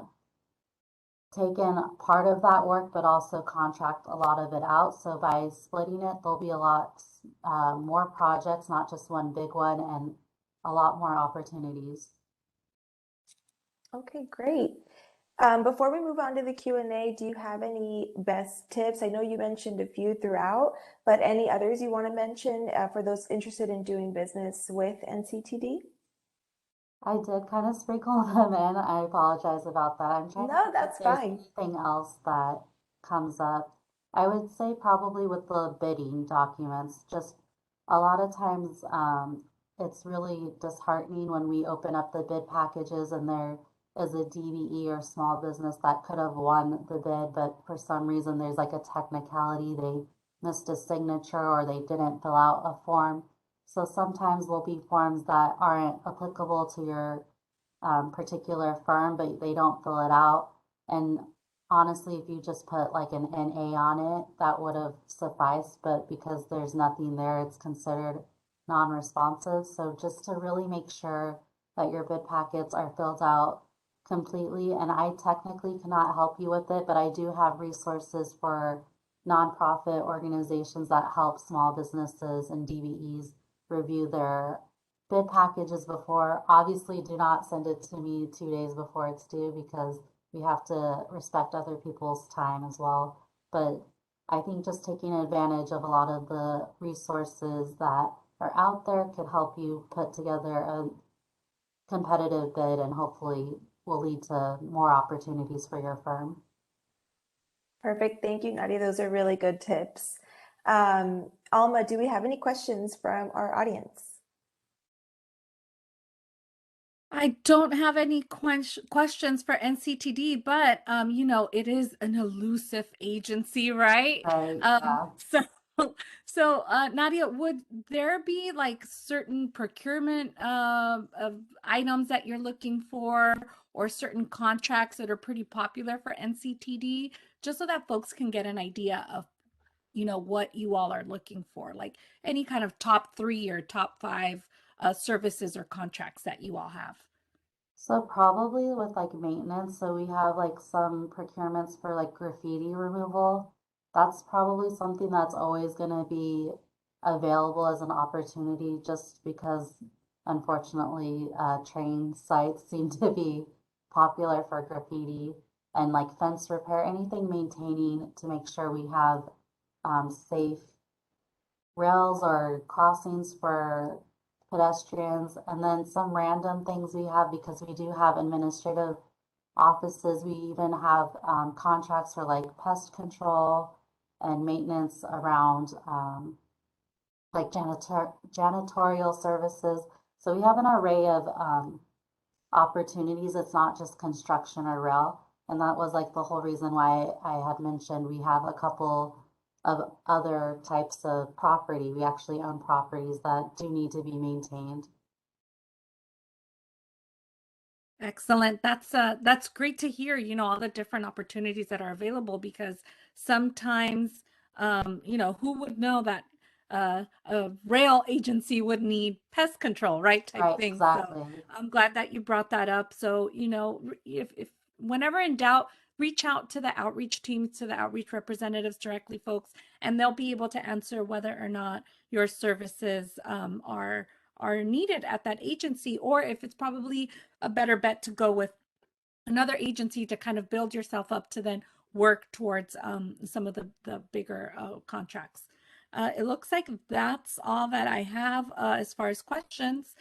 take in part of that work, but also contract a lot of it out. So by splitting it, there'll be a lot more projects, not just one big one, and a lot more opportunities. Okay, great. Before we move on to the Q&A, do you have any best tips? I know you mentioned a few throughout, but any others you want to mention for those interested in doing business with NCTD? I did kind of sprinkle them in. I apologize about that. I'm trying No, that's fine. Anything else that comes up? I would say probably with the bidding documents, just a lot of times it's really disheartening when we open up the bid packages and there is a DBE or small business that could have won the bid, but for some reason there's like a technicality, they missed a signature or they didn't fill out a form. So sometimes will be forms that aren't applicable to your particular firm, but they don't fill it out. And honestly, if you just put like an NA on it, that would have sufficed. But because there's nothing there, it's considered non-responsive. So just to really make sure that your bid packets are filled out completely. And I technically cannot help you with it, but I do have resources for nonprofit organizations that help small businesses and DBEs review their bid packages before. Obviously, do not send it to me 2 days before it's due because we have to respect other people's time as well. But I think just taking advantage of a lot of the resources that are out there could help you put together a competitive bid and hopefully will lead to more opportunities for your firm. Perfect. Thank you, Nadia. Those are really good tips. Alma, do we have any questions from our audience? I don't have any questions for NCTD, but you know, it is an elusive agency, right? Right. Yeah. So Nadia, would there be like certain procurement of items that you're looking for, or certain contracts that are pretty popular for NCTD, just so that folks can get an idea of, you know, what you all are looking for, like any kind of top 3 or top 5 services or contracts that you all have? So probably with like maintenance, so we have like some procurements for like graffiti removal. That's probably something that's always going to be available as an opportunity just because unfortunately train sites seem to be popular for graffiti and like fence repair, anything maintaining to make sure we have safe rails or crossings for pedestrians, and then some random things we have because we do have administrative offices. We even have contracts for like pest control and maintenance around like janitorial services. So we have an array of opportunities. It's not just construction or rail. And that was like the whole reason why I had mentioned we have a couple of other types of property. We actually own properties that do need to be maintained. Excellent. That's great to hear, you know, all the different opportunities that are available, because sometimes, you know, who would know that a rail agency would need pest control, right? Type Right, thing. exactly. So I'm glad that you brought that up. So, you know, if whenever in doubt, reach out to the outreach teams, to the outreach representatives directly, folks, and they'll be able to answer whether or not your services are needed at that agency, or if it's probably a better bet to go with another agency to kind of build yourself up to then work towards some of the bigger contracts. It looks like that's all that I have as far as questions.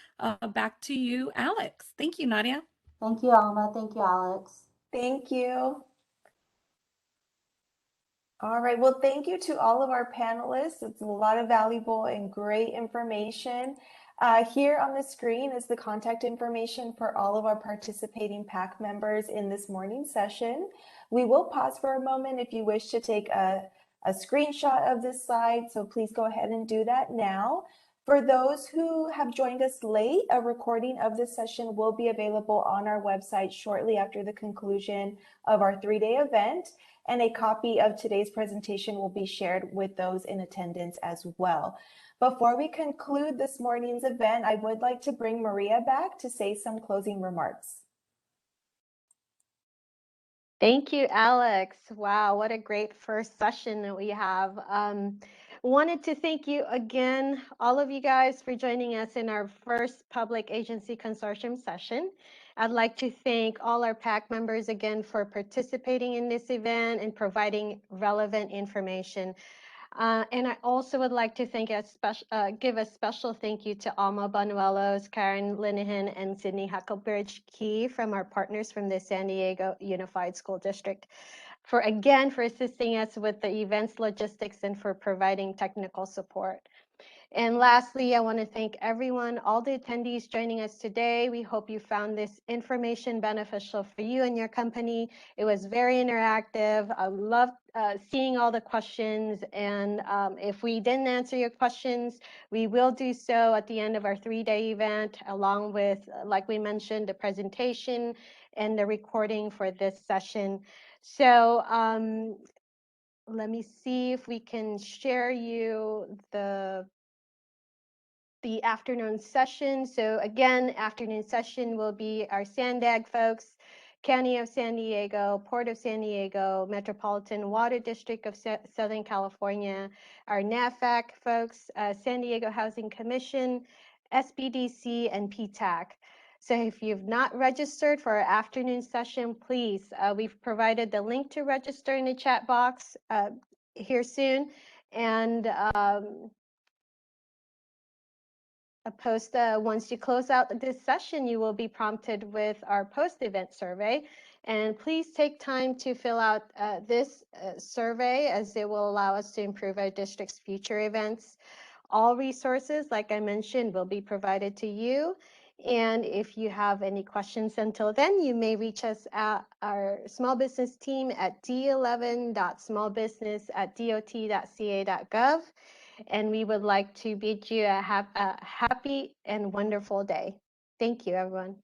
Back to you, Alex. Thank you, Nadia. Thank you, Alma. Thank you, Alex. Thank you. All right, well, thank you to all of our panelists. It's a lot of valuable and great information. Here on the screen is the contact information for all of our participating PAC members in this morning session. We will pause for a moment if you wish to take a screenshot of this slide, so please go ahead and do that now. For those who have joined us late, a recording of this session will be available on our website shortly after the conclusion of our 3-day event, and a copy of today's presentation will be shared with those in attendance as well. Before we conclude this morning's event, I would like to bring Maria back to say some closing remarks. Thank you, Alex. Wow, what a great first session that we have. Wanted to thank you again, all of you guys, for joining us in our first Public Agency Consortium session. I'd like to thank all our PAC members again for participating in this event and providing relevant information. And I also would like to give a special thank you to Alma Banuelos, Karen Linehan, and Sydney Huckelbridge Key from our partners from the San Diego Unified School District for assisting us with the events logistics and for providing technical support. And lastly, I want to thank everyone, all the attendees joining us today. We hope you found this information beneficial for you and your company. It was very interactive. I loved seeing all the questions. And if we didn't answer your questions, we will do so at the end of our 3-day event, along with, like we mentioned, the presentation and the recording for this session. So let me see if we can share you the afternoon session. So again, afternoon session will be our SANDAG folks, County of San Diego, Port of San Diego, Metropolitan Water District of Southern California, our NAFAC folks, San Diego Housing Commission, SBDC, and PTAC. So if you've not registered for our afternoon session, please, we've provided the link to register in the chat box here soon. And once you close out this session, you will be prompted with our post-event survey. And please take time to fill out this survey, as it will allow us to improve our district's future events. All resources, like I mentioned, will be provided to you. And if you have any questions until then, you may reach us at our small business team at d11.smallbusiness@dot.ca.gov. And we would like to bid you a happy and wonderful day. Thank you, everyone.